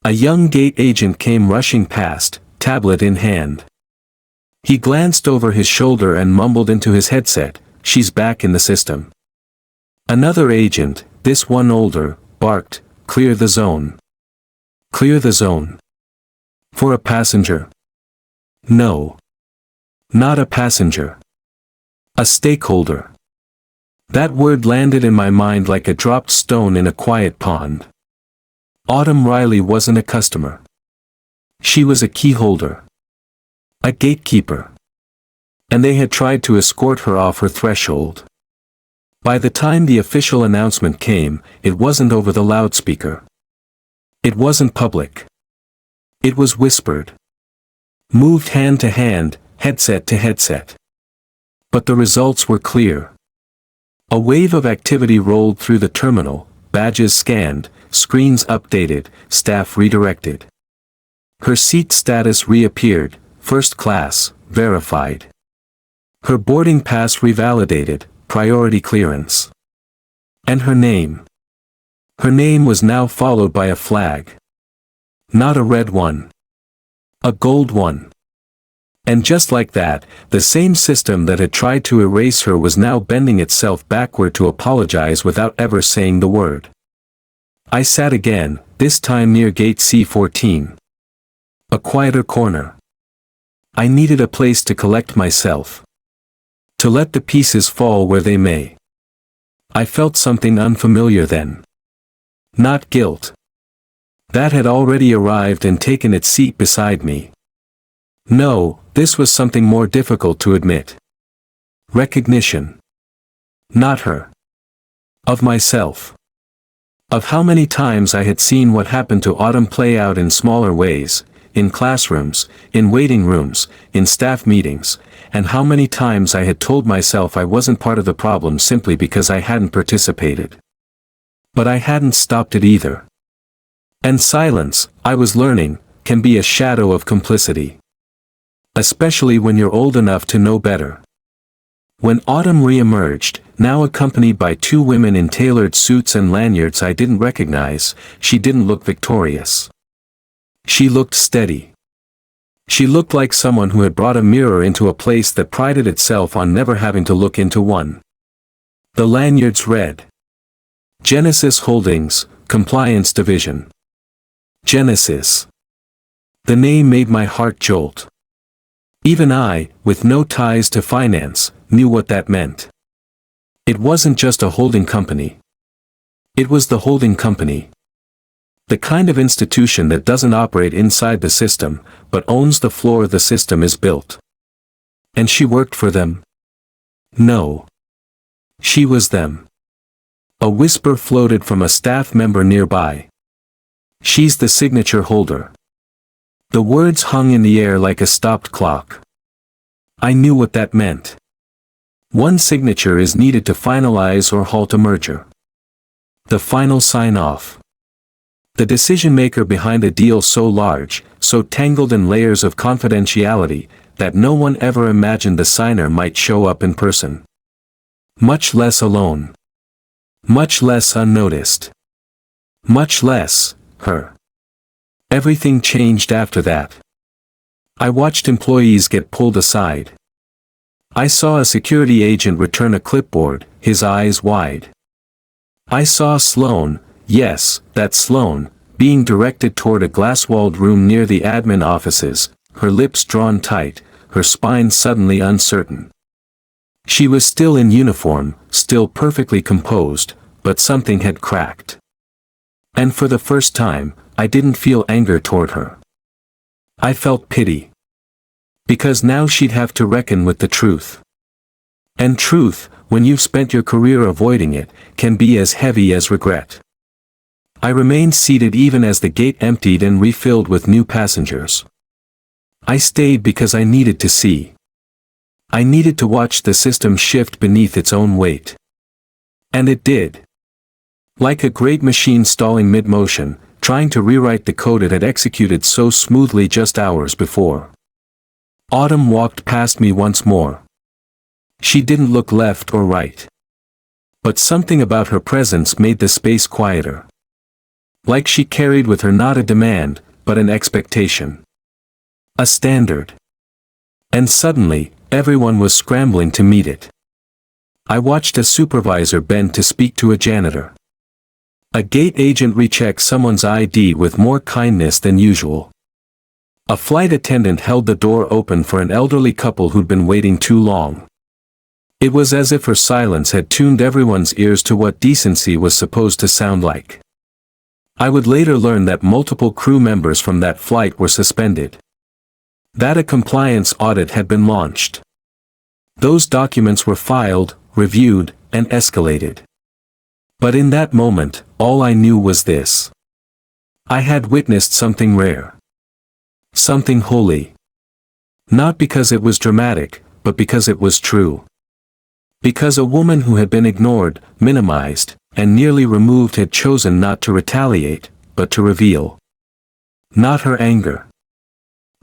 A young gate agent came rushing past, tablet in hand. He glanced over his shoulder and mumbled into his headset, "She's back in the system." Another agent, this one older, barked, "Clear the zone." Clear the zone. For a passenger? No. Not a passenger. A stakeholder. That word landed in my mind like a dropped stone in a quiet pond. Autumn Riley wasn't a customer. She was a key holder. A gatekeeper. And they had tried to escort her off her threshold. By the time the official announcement came, it wasn't over the loudspeaker. It wasn't public. It was whispered. Moved hand to hand, headset to headset. But the results were clear. A wave of activity rolled through the terminal, badges scanned, screens updated, staff redirected. Her seat status reappeared, first class, verified. Her boarding pass revalidated, priority clearance. And her name. Her name was now followed by a flag. Not a red one. A gold one. And just like that, the same system that had tried to erase her was now bending itself backward to apologize without ever saying the word. I sat again, this time near gate C14. A quieter corner. I needed a place to collect myself. To let the pieces fall where they may. I felt something unfamiliar then. Not guilt. That had already arrived and taken its seat beside me. No, this was something more difficult to admit. Recognition. Not her. Of myself. Of how many times I had seen what happened to Autumn play out in smaller ways, in classrooms, in waiting rooms, in staff meetings, and how many times I had told myself I wasn't part of the problem simply because I hadn't participated. But I hadn't stopped it either. And silence, I was learning, can be a shadow of complicity. Especially when you're old enough to know better. When Autumn re-emerged, now accompanied by two women in tailored suits and lanyards I didn't recognize, she didn't look victorious. She looked steady. She looked like someone who had brought a mirror into a place that prided itself on never having to look into one. The lanyards read. Genesis Holdings, Compliance Division. Genesis. The name made my heart jolt. Even I, with no ties to finance, knew what that meant. It wasn't just a holding company. It was the holding company. The kind of institution that doesn't operate inside the system, but owns the floor the system is built. And she worked for them? No. She was them. A whisper floated from a staff member nearby. She's the signature holder. The words hung in the air like a stopped clock. I knew what that meant. One signature is needed to finalize or halt a merger. The final sign-off. The decision-maker behind a deal so large, so tangled in layers of confidentiality, that no one ever imagined the signer might show up in person. Much less alone. Much less unnoticed. Much less, her. Everything changed after that. I watched employees get pulled aside. I saw a security agent return a clipboard, his eyes wide. I saw Sloane, yes, that Sloane, being directed toward a glass-walled room near the admin offices, her lips drawn tight, her spine suddenly uncertain. She was still in uniform, still perfectly composed, but something had cracked. And for the first time, I didn't feel anger toward her. I felt pity. Because now she'd have to reckon with the truth. And truth, when you've spent your career avoiding it, can be as heavy as regret. I remained seated even as the gate emptied and refilled with new passengers. I stayed because I needed to see. I needed to watch the system shift beneath its own weight. And it did. Like a great machine stalling mid-motion, trying to rewrite the code it had executed so smoothly just hours before. Autumn walked past me once more. She didn't look left or right. But something about her presence made the space quieter. Like she carried with her not a demand, but an expectation. A standard. And suddenly, everyone was scrambling to meet it. I watched a supervisor bend to speak to a janitor. A gate agent recheck someone's ID with more kindness than usual. A flight attendant held the door open for an elderly couple who'd been waiting too long. It was as if her silence had tuned everyone's ears to what decency was supposed to sound like. I would later learn that multiple crew members from that flight were suspended. That a compliance audit had been launched. Those documents were filed, reviewed, and escalated. But in that moment, all I knew was this. I had witnessed something rare. Something holy. Not because it was dramatic, but because it was true. Because a woman who had been ignored, minimized, and nearly removed had chosen not to retaliate, but to reveal. Not her anger.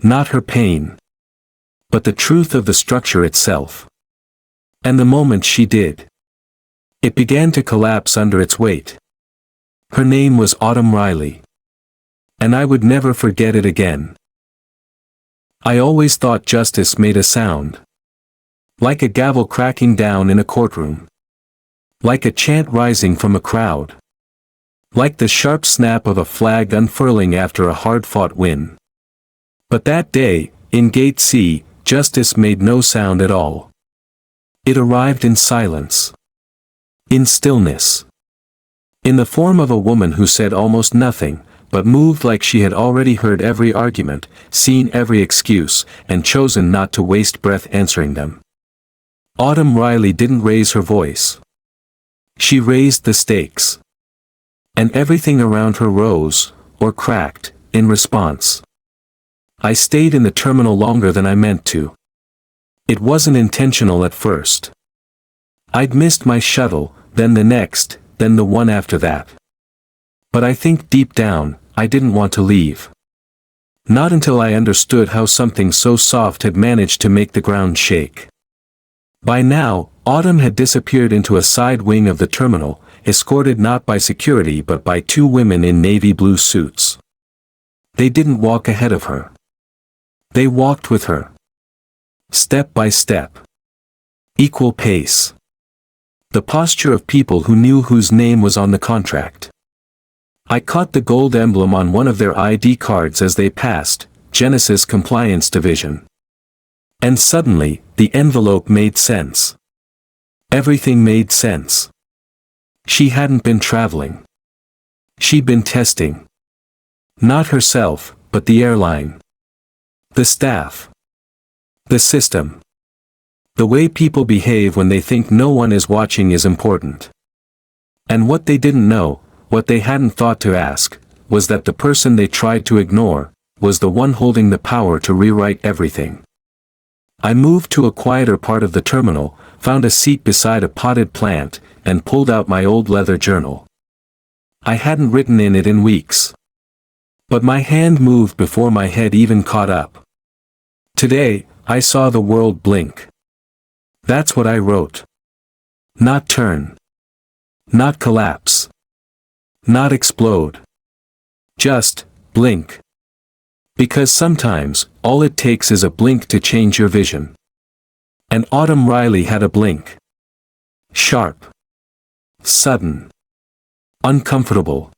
Not her pain. But the truth of the structure itself. And the moment she did, it began to collapse under its weight. Her name was Autumn Riley. And I would never forget it again. I always thought justice made a sound. Like a gavel cracking down in a courtroom. Like a chant rising from a crowd. Like the sharp snap of a flag unfurling after a hard-fought win. But that day, in Gate C, justice made no sound at all. It arrived in silence. In stillness. In the form of a woman who said almost nothing, but moved like she had already heard every argument, seen every excuse, and chosen not to waste breath answering them. Autumn Riley didn't raise her voice. She raised the stakes. And everything around her rose, or cracked, in response. I stayed in the terminal longer than I meant to. It wasn't intentional at first. I'd missed my shuttle, then the next, then the one after that. But I think deep down, I didn't want to leave. Not until I understood how something so soft had managed to make the ground shake. By now, Autumn had disappeared into a side wing of the terminal, escorted not by security but by two women in navy blue suits. They didn't walk ahead of her. They walked with her. Step by step. Equal pace. The posture of people who knew whose name was on the contract. I caught the gold emblem on one of their ID cards as they passed, Genesis Compliance Division. And suddenly, the envelope made sense. Everything made sense. She hadn't been traveling. She'd been testing. Not herself, but the airline. The staff. The system. The way people behave when they think no one is watching is important. And what they didn't know, what they hadn't thought to ask, was that the person they tried to ignore, was the one holding the power to rewrite everything. I moved to a quieter part of the terminal, found a seat beside a potted plant, and pulled out my old leather journal. I hadn't written in it in weeks. But my hand moved before my head even caught up. Today, I saw the world blink. That's what I wrote. Not turn. Not collapse. Not explode. Just, blink. Because sometimes, all it takes is a blink to change your vision. And Autumn Riley had a blink. Sharp. Sudden. Uncomfortable.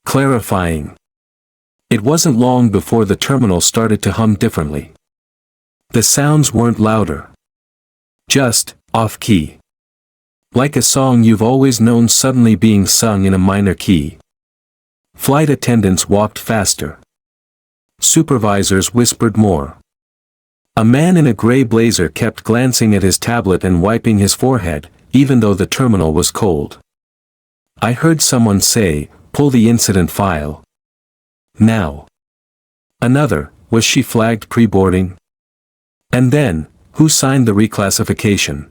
Clarifying. It wasn't long before the terminal started to hum differently. The sounds weren't louder. Just, off-key. Like a song you've always known suddenly being sung in a minor key. Flight attendants walked faster. Supervisors whispered more. A man in a gray blazer kept glancing at his tablet and wiping his forehead, even though the terminal was cold. I heard someone say, "Pull the incident file. Now." Another, "Was she flagged pre-boarding?" And then, "Who signed the reclassification?"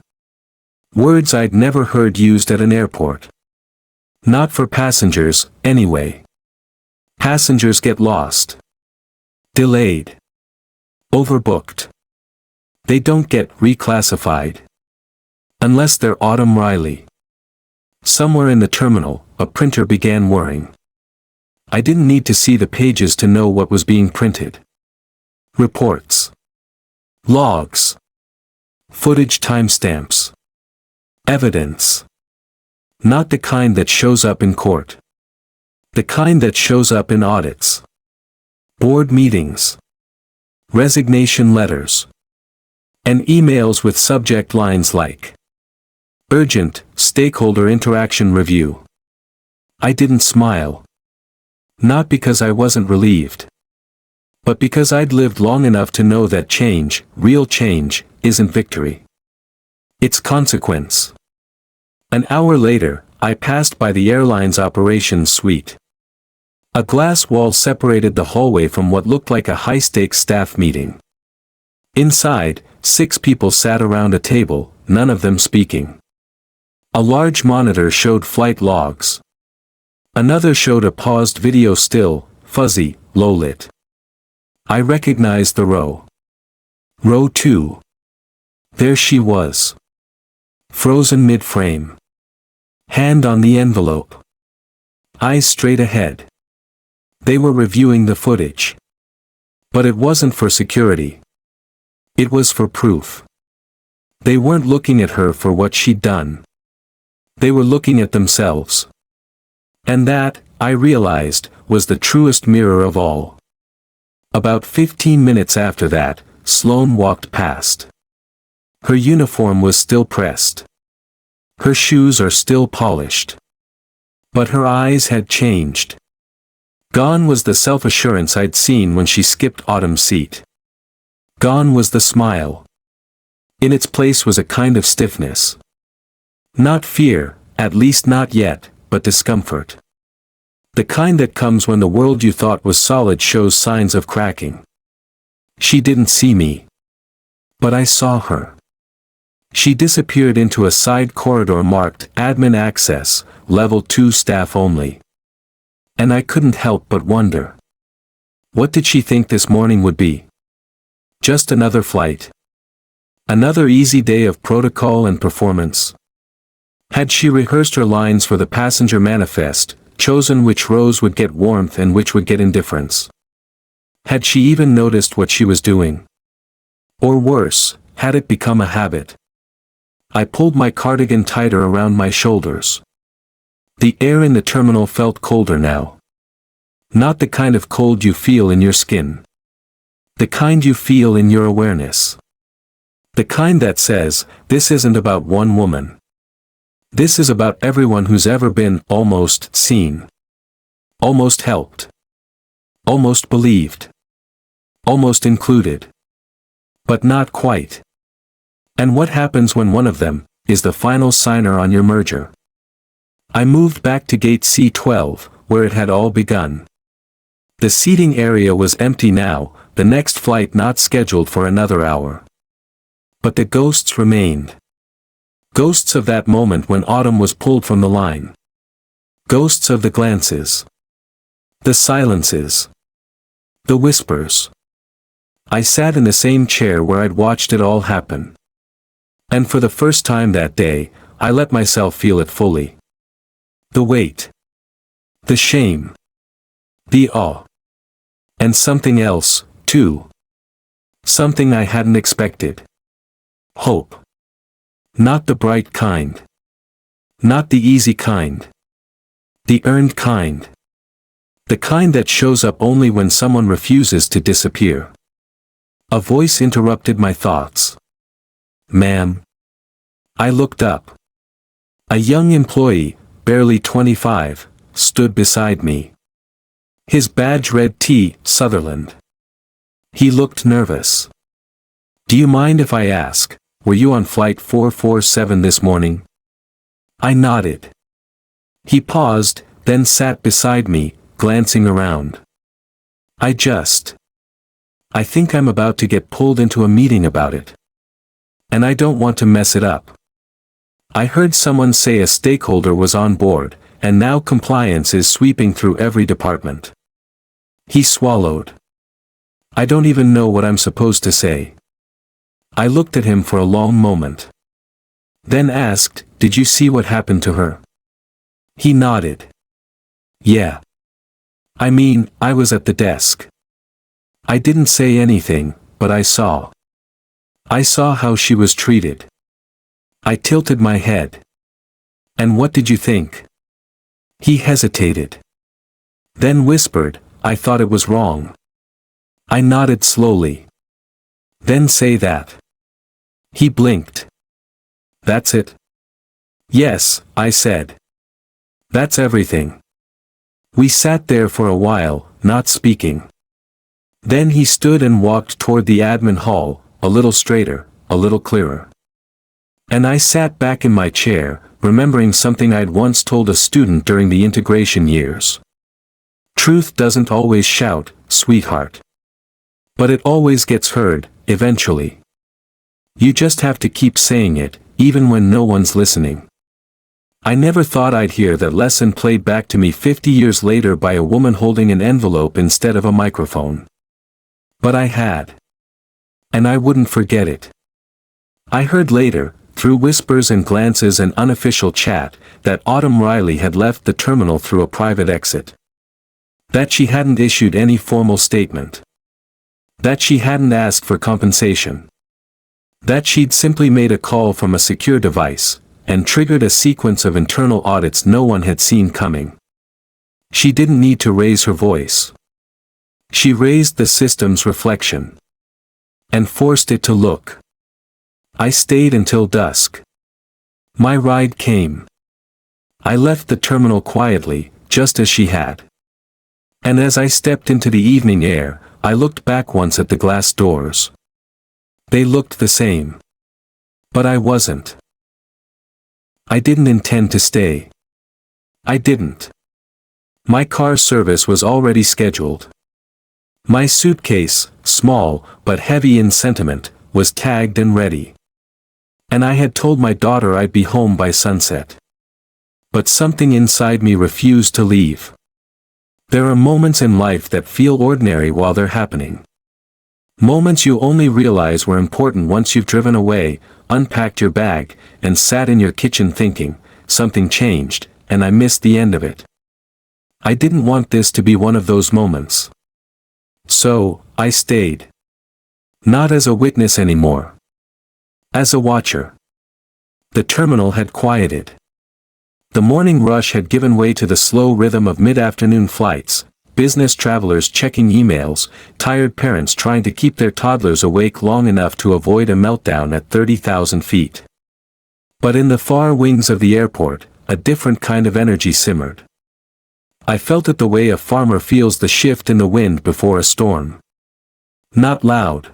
Words I'd never heard used at an airport. Not for passengers, anyway. Passengers get lost. Delayed. Overbooked. They don't get reclassified. Unless they're Autumn Riley. Somewhere in the terminal, a printer began whirring. I didn't need to see the pages to know what was being printed. Reports. Logs. Footage timestamps. Evidence. Not the kind that shows up in court. The kind that shows up in audits. Board meetings. Resignation letters. And emails with subject lines like urgent, stakeholder interaction review. I didn't smile. Not because I wasn't relieved. But because I'd lived long enough to know that change, real change, isn't victory. It's consequence. An hour later, I passed by the airline's operations suite. A glass wall separated the hallway from what looked like a high-stakes staff meeting. Inside, 6 people sat around a table, none of them speaking. A large monitor showed flight logs. Another showed a paused video still, fuzzy, low-lit. I recognized the row. Row 2. There she was. Frozen mid-frame. Hand on the envelope. Eyes straight ahead. They were reviewing the footage. But it wasn't for security. It was for proof. They weren't looking at her for what she'd done. They were looking at themselves. And that, I realized, was the truest mirror of all. About 15 minutes after that, Sloane walked past. Her uniform was still pressed. Her shoes are still polished. But her eyes had changed. Gone was the self-assurance I'd seen when she skipped Autumn's seat. Gone was the smile. In its place was a kind of stiffness. Not fear, at least not yet, but discomfort. The kind that comes when the world you thought was solid shows signs of cracking. She didn't see me. But I saw her. She disappeared into a side corridor marked Admin Access, Level 2 Staff Only. And I couldn't help but wonder. What did she think this morning would be? Just another flight? Another easy day of protocol and performance? Had she rehearsed her lines for the passenger manifest, chosen which rows would get warmth and which would get indifference? Had she even noticed what she was doing? Or worse, had it become a habit? I pulled my cardigan tighter around my shoulders. The air in the terminal felt colder now. Not the kind of cold you feel in your skin. The kind you feel in your awareness. The kind that says, this isn't about one woman. This is about everyone who's ever been almost seen. Almost helped. Almost believed. Almost included. But not quite. And what happens when one of them is the final signer on your merger? I moved back to gate C12, where it had all begun. The seating area was empty now, the next flight not scheduled for another hour. But the ghosts remained. Ghosts of that moment when Autumn was pulled from the line. Ghosts of the glances. The silences. The whispers. I sat in the same chair where I'd watched it all happen. And for the first time that day, I let myself feel it fully. The weight. The shame. The awe. And something else, too. Something I hadn't expected. Hope. Not the bright kind. Not the easy kind. The earned kind. The kind that shows up only when someone refuses to disappear. A voice interrupted my thoughts. "Ma'am." I looked up. A young employee, barely 25, stood beside me. His badge read T. Sutherland. He looked nervous. "Do you mind if I ask, were you on flight 447 this morning?" I nodded. He paused, then sat beside me, glancing around. I think I'm about to get pulled into a meeting about it. And I don't want to mess it up. I heard someone say a stakeholder was on board, and now compliance is sweeping through every department. He swallowed. I don't even know what I'm supposed to say. I looked at him for a long moment. Then asked, "Did you see what happened to her?" He nodded. "Yeah. I mean, I was at the desk. I didn't say anything, but I saw. I saw how she was treated." I tilted my head. "And what did you think?" He hesitated. Then whispered, "I thought it was wrong." I nodded slowly. "Then say that." He blinked. "That's it?" "Yes," I said. "That's everything." We sat there for a while, not speaking. Then he stood and walked toward the admin hall, a little straighter, a little clearer. And I sat back in my chair, remembering something I'd once told a student during the integration years. Truth doesn't always shout, sweetheart. But it always gets heard, eventually. You just have to keep saying it, even when no one's listening. I never thought I'd hear that lesson played back to me 50 years later by a woman holding an envelope instead of a microphone. But I had. And I wouldn't forget it. I heard later, through whispers and glances and unofficial chat, that Autumn Riley had left the terminal through a private exit. That she hadn't issued any formal statement. That she hadn't asked for compensation. That she'd simply made a call from a secure device, and triggered a sequence of internal audits no one had seen coming. She didn't need to raise her voice. She raised the system's reflection. And forced it to look. I stayed until dusk. My ride came. I left the terminal quietly, just as she had. And as I stepped into the evening air, I looked back once at the glass doors. They looked the same. But I wasn't. I didn't intend to stay. I didn't. My car service was already scheduled. My suitcase, small, but heavy in sentiment, was tagged and ready. And I had told my daughter I'd be home by sunset. But something inside me refused to leave. There are moments in life that feel ordinary while they're happening. Moments you only realize were important once you've driven away, unpacked your bag, and sat in your kitchen thinking, something changed, and I missed the end of it. I didn't want this to be one of those moments. So, I stayed. Not as a witness anymore. As a watcher. The terminal had quieted. The morning rush had given way to the slow rhythm of mid-afternoon flights, business travelers checking emails, tired parents trying to keep their toddlers awake long enough to avoid a meltdown at 30,000 feet. But in the far wings of the airport, a different kind of energy simmered. I felt it the way a farmer feels the shift in the wind before a storm. Not loud.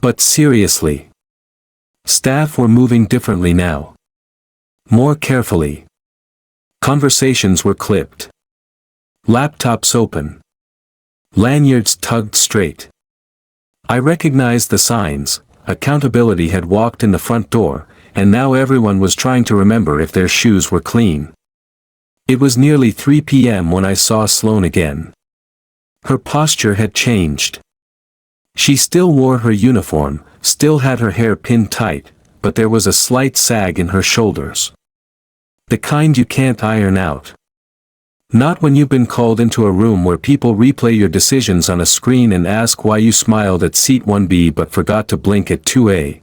But seriously. Staff were moving differently now. More carefully. Conversations were clipped. Laptops open. Lanyards tugged straight. I recognized the signs. Accountability had walked in the front door, and now everyone was trying to remember if their shoes were clean. It was nearly 3 p.m. when I saw Sloane again. Her posture had changed. She still wore her uniform, still had her hair pinned tight, but there was a slight sag in her shoulders. The kind you can't iron out. Not when you've been called into a room where people replay your decisions on a screen and ask why you smiled at seat 1B but forgot to blink at 2A.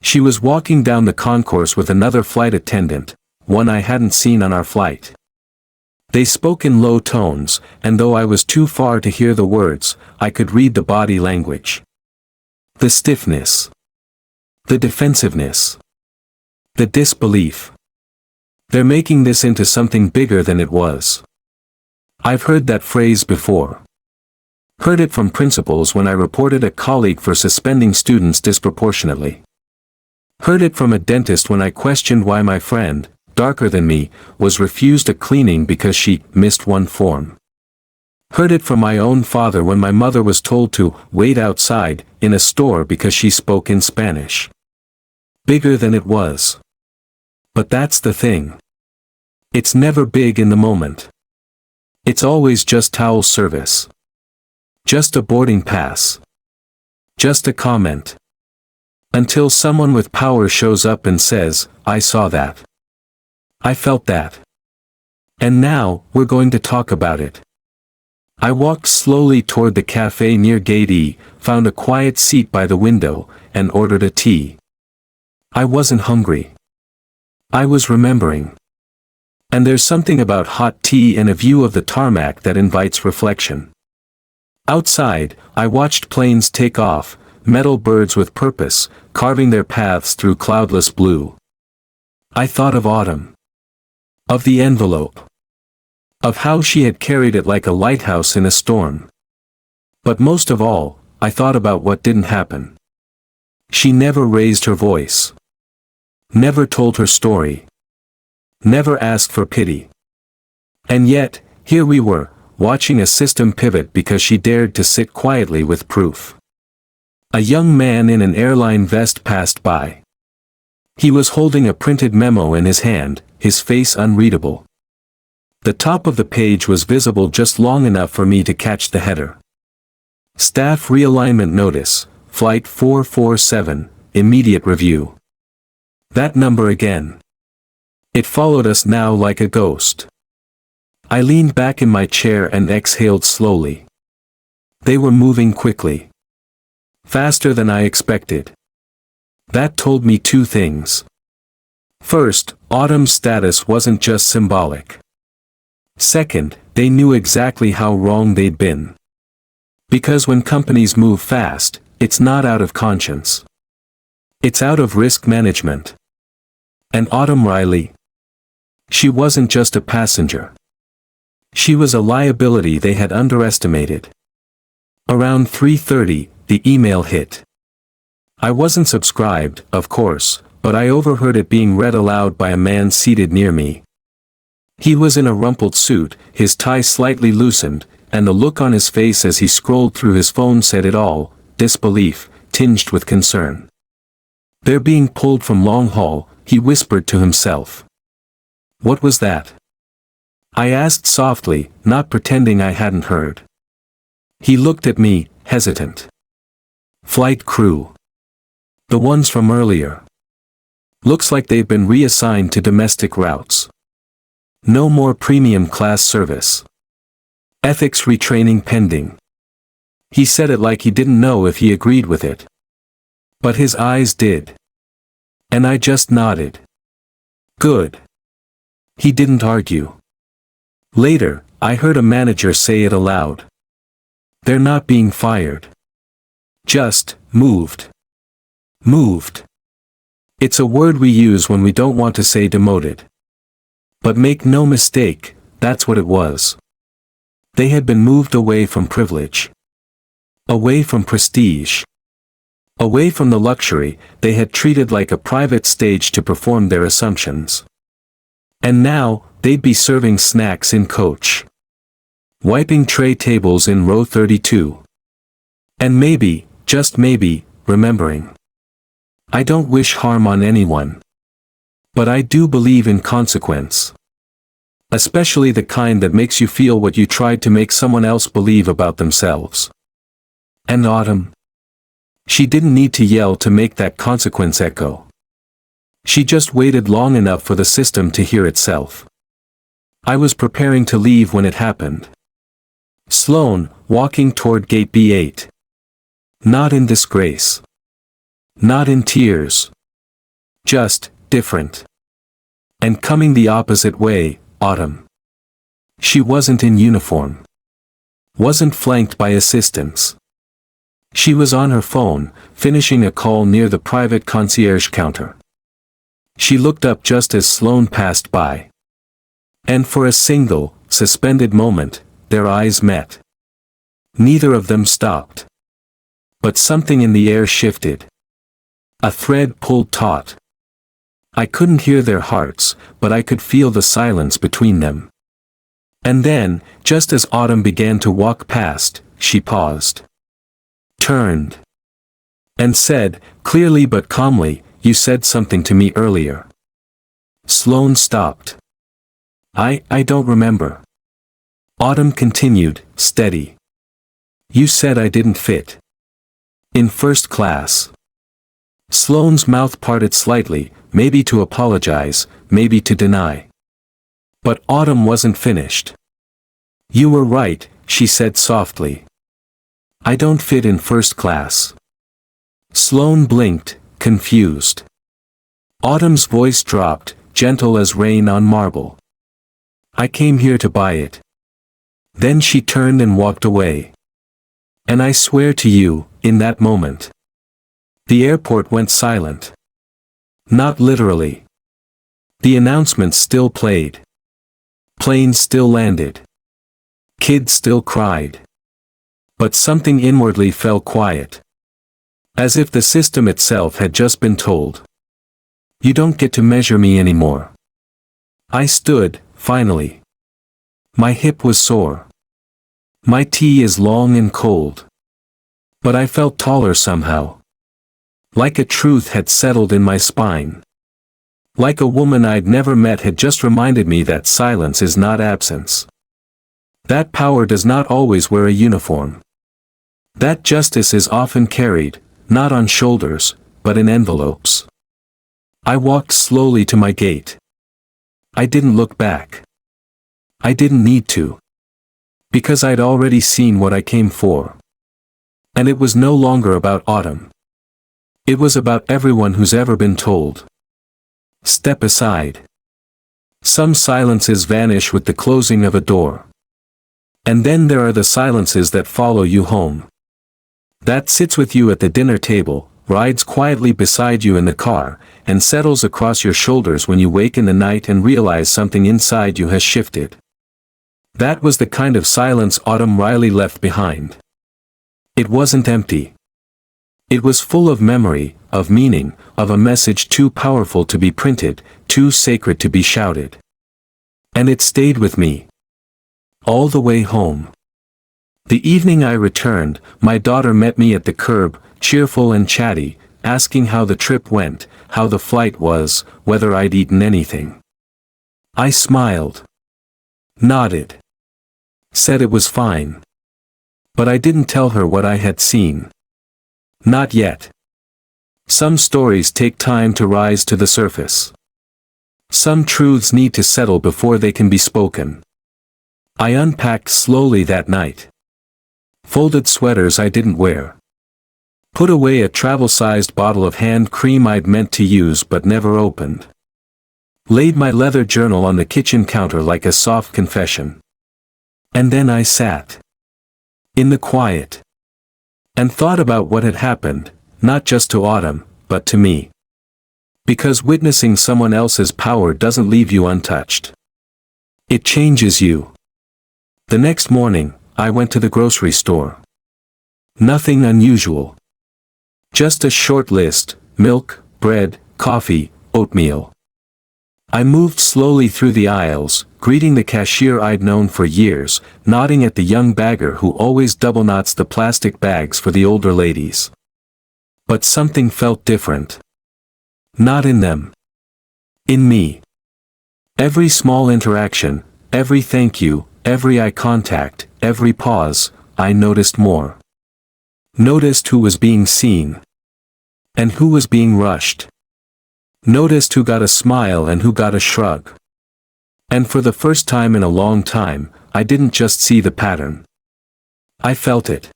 She was walking down the concourse with another flight attendant, one I hadn't seen on our flight. They spoke in low tones, and though I was too far to hear the words, I could read the body language. The stiffness. The defensiveness. The disbelief. They're making this into something bigger than it was. I've heard that phrase before. Heard it from principals when I reported a colleague for suspending students disproportionately. Heard it from a dentist when I questioned why my friend, darker than me, was refused a cleaning because she missed one form. Heard it from my own father when my mother was told to wait outside in a store because she spoke in Spanish. Bigger than it was. But that's the thing. It's never big in the moment. It's always just towel service. Just a boarding pass. Just a comment. Until someone with power shows up and says, I saw that. I felt that. And now, we're going to talk about it. I walked slowly toward the cafe near Gate E, found a quiet seat by the window, and ordered a tea. I wasn't hungry. I was remembering. And there's something about hot tea and a view of the tarmac that invites reflection. Outside, I watched planes take off, metal birds with purpose, carving their paths through cloudless blue. I thought of autumn. Of the envelope. Of how she had carried it like a lighthouse in a storm. But most of all, I thought about what didn't happen. She never raised her voice. Never told her story. Never asked for pity. And yet, here we were, watching a system pivot because she dared to sit quietly with proof. A young man in an airline vest passed by. He was holding a printed memo in his hand, his face unreadable. The top of the page was visible just long enough for me to catch the header. Staff realignment notice, Flight 447, immediate review. That number again. It followed us now like a ghost. I leaned back in my chair and exhaled slowly. They were moving quickly. Faster than I expected. That told me two things. First, Autumn's status wasn't just symbolic. Second, they knew exactly how wrong they'd been. Because when companies move fast, it's not out of conscience. It's out of risk management. And Autumn Riley? She wasn't just a passenger. She was a liability they had underestimated. Around 3:30, the email hit. I wasn't subscribed, of course, but I overheard it being read aloud by a man seated near me. He was in a rumpled suit, his tie slightly loosened, and the look on his face as he scrolled through his phone said it all, disbelief, tinged with concern. They're being pulled from long haul, he whispered to himself. What was that? I asked softly, not pretending I hadn't heard. He looked at me, hesitant. Flight crew. The ones from earlier. Looks like they've been reassigned to domestic routes. No more premium class service. Ethics retraining pending. He said it like he didn't know if he agreed with it. But his eyes did. And I just nodded. Good. He didn't argue. Later, I heard a manager say it aloud. They're not being fired. Just, moved. Moved. It's a word we use when we don't want to say demoted. But make no mistake, that's what it was. They had been moved away from privilege. Away from prestige. Away from the luxury they had treated like a private stage to perform their assumptions. And now, they'd be serving snacks in coach. Wiping tray tables in row 32. And maybe, just maybe, remembering. I don't wish harm on anyone. But I do believe in consequence. Especially the kind that makes you feel what you tried to make someone else believe about themselves. And Autumn? She didn't need to yell to make that consequence echo. She just waited long enough for the system to hear itself. I was preparing to leave when it happened. Sloane, walking toward gate B8. Not in disgrace. Not in tears. Just, different. And coming the opposite way, Autumn. She wasn't in uniform. Wasn't flanked by assistants. She was on her phone, finishing a call near the private concierge counter. She looked up just as Sloane passed by. And for a single, suspended moment, their eyes met. Neither of them stopped. But something in the air shifted. A thread pulled taut. I couldn't hear their hearts, but I could feel the silence between them. And then, just as Autumn began to walk past, she paused. Turned. And said, clearly but calmly, "You said something to me earlier." Sloane stopped. I don't remember." Autumn continued, steady. "You said I didn't fit. In first class." Sloane's mouth parted slightly, maybe to apologize, maybe to deny. But Autumn wasn't finished. "You were right," she said softly. "I don't fit in first class." Sloane blinked, confused. Autumn's voice dropped, gentle as rain on marble. "I came here to buy it." Then she turned and walked away. And I swear to you, in that moment, the airport went silent. Not literally. The announcements still played. Planes still landed. Kids still cried. But something inwardly fell quiet. As if the system itself had just been told, "You don't get to measure me anymore." I stood, finally. My hip was sore. My tea is long and cold. But I felt taller somehow. Like a truth had settled in my spine. Like a woman I'd never met had just reminded me that silence is not absence. That power does not always wear a uniform. That justice is often carried, not on shoulders, but in envelopes. I walked slowly to my gate. I didn't look back. I didn't need to. Because I'd already seen what I came for. And it was no longer about Autumn. It was about everyone who's ever been told. Step aside. Some silences vanish with the closing of a door. And then there are the silences that follow you home. That sits with you at the dinner table, rides quietly beside you in the car, and settles across your shoulders when you wake in the night and realize something inside you has shifted. That was the kind of silence Autumn Riley left behind. It wasn't empty. It was full of memory, of meaning, of a message too powerful to be printed, too sacred to be shouted. And it stayed with me. All the way home. The evening I returned, my daughter met me at the curb, cheerful and chatty, asking how the trip went, how the flight was, whether I'd eaten anything. I smiled. Nodded. Said it was fine. But I didn't tell her what I had seen. Not yet. Some stories take time to rise to the surface. Some truths need to settle before they can be spoken. I unpacked slowly that night. Folded sweaters I didn't wear. Put away a travel-sized bottle of hand cream I'd meant to use but never opened. Laid my leather journal on the kitchen counter like a soft confession. And then I sat. In the quiet. And thought about what had happened, not just to Autumn, but to me. Because witnessing someone else's power doesn't leave you untouched. It changes you. The next morning, I went to the grocery store. Nothing unusual. Just a short list: milk, bread, coffee, oatmeal. I moved slowly through the aisles, greeting the cashier I'd known for years, nodding at the young bagger who always double knots the plastic bags for the older ladies. But something felt different. Not in them. In me. Every small interaction, every thank you, every eye contact, every pause, I noticed more. Noticed who was being seen. And who was being rushed. Noticed who got a smile and who got a shrug. And for the first time in a long time, I didn't just see the pattern. I felt it.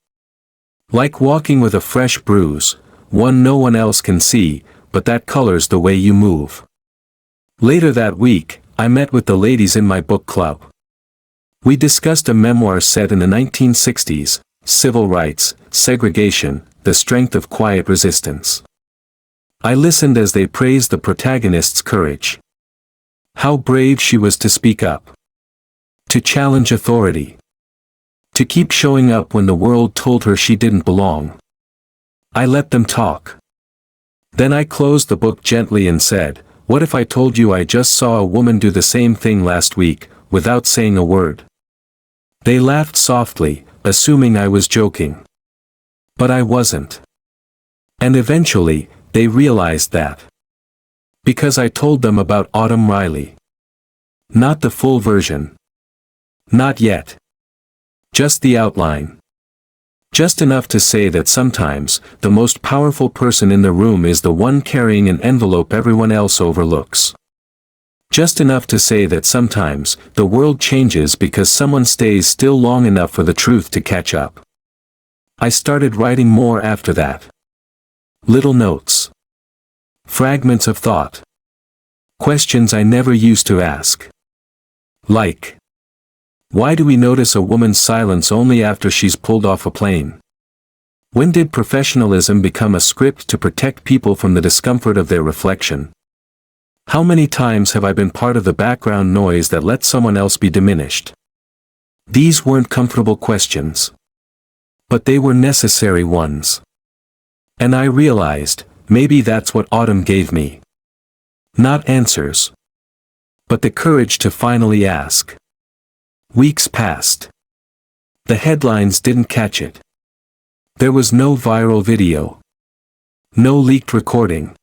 Like walking with a fresh bruise, one no one else can see, but that colors the way you move. Later that week, I met with the ladies in my book club. We discussed a memoir set in the 1960s, Civil Rights, Segregation, The Strength of Quiet Resistance. I listened as they praised the protagonist's courage. How brave she was to speak up. To challenge authority. To keep showing up when the world told her she didn't belong. I let them talk. Then I closed the book gently and said, "What if I told you I just saw a woman do the same thing last week, without saying a word?" They laughed softly, assuming I was joking. But I wasn't. And eventually, they realized that. Because I told them about Autumn Riley. Not the full version. Not yet. Just the outline. Just enough to say that sometimes, the most powerful person in the room is the one carrying an envelope everyone else overlooks. Just enough to say that sometimes, the world changes because someone stays still long enough for the truth to catch up. I started writing more after that. Little notes. Fragments of thought. Questions I never used to ask. Like, why do we notice a woman's silence only after she's pulled off a plane? When did professionalism become a script to protect people from the discomfort of their reflection? How many times have I been part of the background noise that let someone else be diminished? These weren't comfortable questions. But they were necessary ones. And I realized, maybe that's what autumn gave me. Not answers. But the courage to finally ask. Weeks passed. The headlines didn't catch it. There was no viral video. No leaked recording.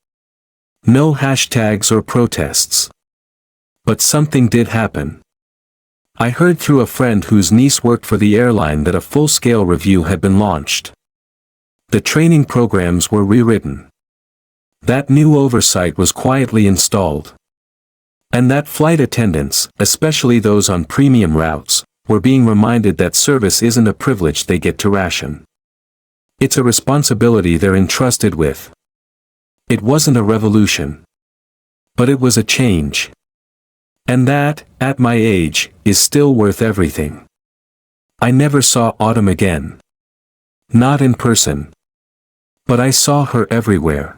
No hashtags or protests. But something did happen. I heard through a friend whose niece worked for the airline that a full-scale review had been launched. The training programs were rewritten. That new oversight was quietly installed. And that flight attendants, especially those on premium routes, were being reminded that service isn't a privilege they get to ration. It's a responsibility they're entrusted with. It wasn't a revolution. But it was a change. And that, at my age, is still worth everything. I never saw Autumn again. Not in person. But I saw her everywhere.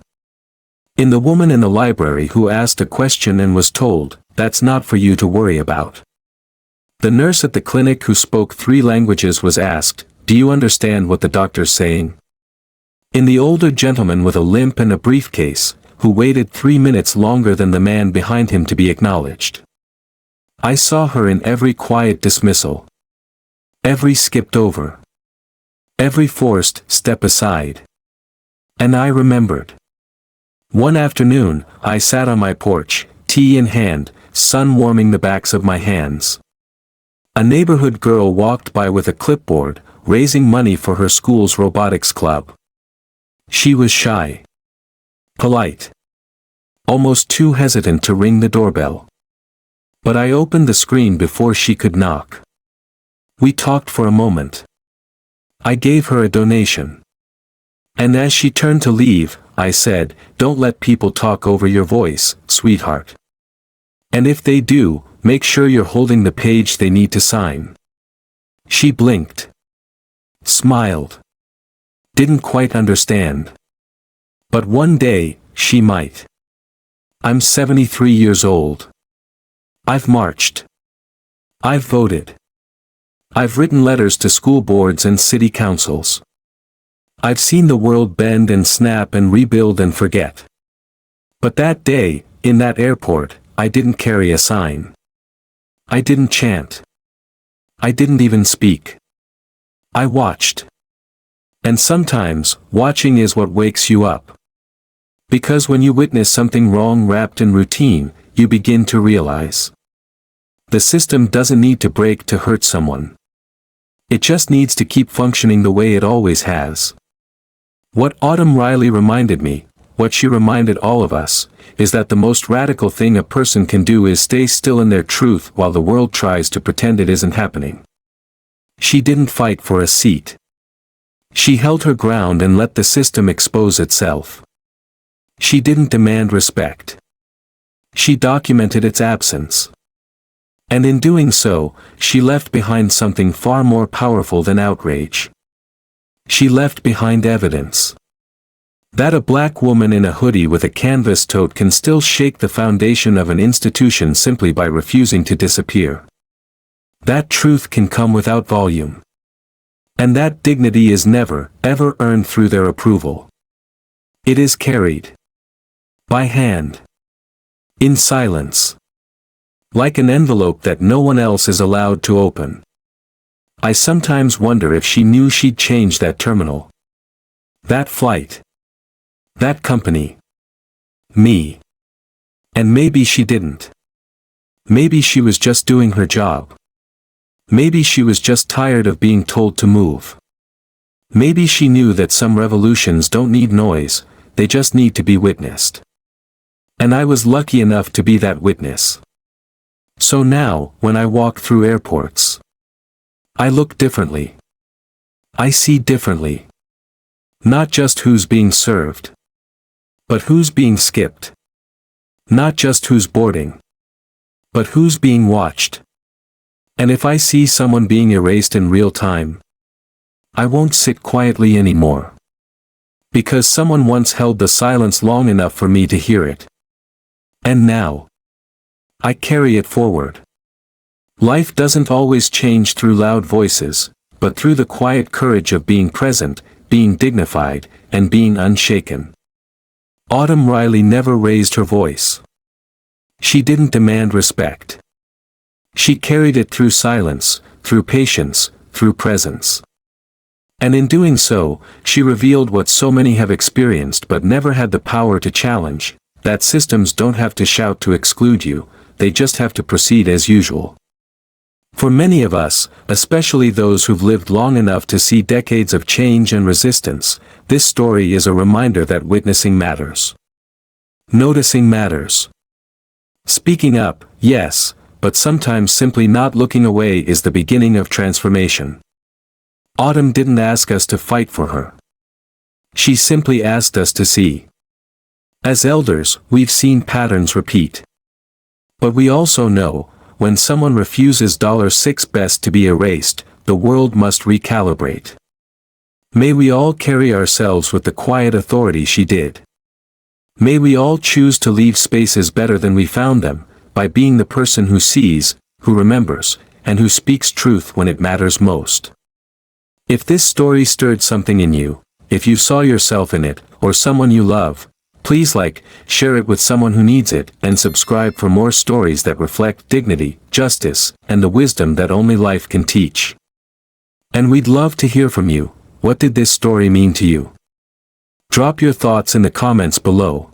In the woman in the library who asked a question and was told, "That's not for you to worry about." The nurse at the clinic who spoke 3 languages was asked, "Do you understand what the doctor's saying?" In the older gentleman with a limp and a briefcase, who waited 3 minutes longer than the man behind him to be acknowledged. I saw her in every quiet dismissal. Every skipped over. Every forced step aside. And I remembered. One afternoon, I sat on my porch, tea in hand, sun warming the backs of my hands. A neighborhood girl walked by with a clipboard, raising money for her school's robotics club. She was shy. Polite. Almost too hesitant to ring the doorbell. But I opened the screen before she could knock. We talked for a moment. I gave her a donation. And as she turned to leave, I said, "Don't let people talk over your voice, sweetheart. And if they do, make sure you're holding the page they need to sign." She blinked. Smiled. Didn't quite understand. But one day, she might. I'm 73 years old. I've marched. I've voted. I've written letters to school boards and city councils. I've seen the world bend and snap and rebuild and forget. But that day, in that airport, I didn't carry a sign. I didn't chant. I didn't even speak. I watched. And sometimes, watching is what wakes you up. Because when you witness something wrong wrapped in routine, you begin to realize. The system doesn't need to break to hurt someone. It just needs to keep functioning the way it always has. What Autumn Riley reminded me, what she reminded all of us, is that the most radical thing a person can do is stay still in their truth while the world tries to pretend it isn't happening. She didn't fight for a seat. She held her ground and let the system expose itself. She didn't demand respect. She documented its absence. And in doing so, she left behind something far more powerful than outrage. She left behind evidence. That a black woman in a hoodie with a canvas tote can still shake the foundation of an institution simply by refusing to disappear. That truth can come without volume. And that dignity is never, ever earned through their approval. It is carried. By hand. In silence. Like an envelope that no one else is allowed to open. I sometimes wonder if she knew she'd change that terminal. That flight. That company. Me. And maybe she didn't. Maybe she was just doing her job. Maybe she was just tired of being told to move. Maybe she knew that some revolutions don't need noise, they just need to be witnessed. And I was lucky enough to be that witness. So now, when I walk through airports, I look differently. I see differently. Not just who's being served, but who's being skipped. Not just who's boarding, but who's being watched. And if I see someone being erased in real time, I won't sit quietly anymore. Because someone once held the silence long enough for me to hear it. And now, I carry it forward. Life doesn't always change through loud voices, but through the quiet courage of being present, being dignified, and being unshaken. Autumn Riley never raised her voice. She didn't demand respect. She carried it through silence, through patience, through presence. And in doing so, she revealed what so many have experienced but never had the power to challenge, that systems don't have to shout to exclude you, they just have to proceed as usual. For many of us, especially those who've lived long enough to see decades of change and resistance, this story is a reminder that witnessing matters. Noticing matters. Speaking up, yes, but sometimes simply not looking away is the beginning of transformation. Autumn didn't ask us to fight for her. She simply asked us to see. As elders, we've seen patterns repeat. But we also know, when someone refuses $6 best to be erased, the world must recalibrate. May we all carry ourselves with the quiet authority she did. May we all choose to leave spaces better than we found them, by being the person who sees, who remembers, and who speaks truth when it matters most. If this story stirred something in you, if you saw yourself in it, or someone you love, please like, share it with someone who needs it, and subscribe for more stories that reflect dignity, justice, and the wisdom that only life can teach. And we'd love to hear from you. What did this story mean to you? Drop your thoughts in the comments below.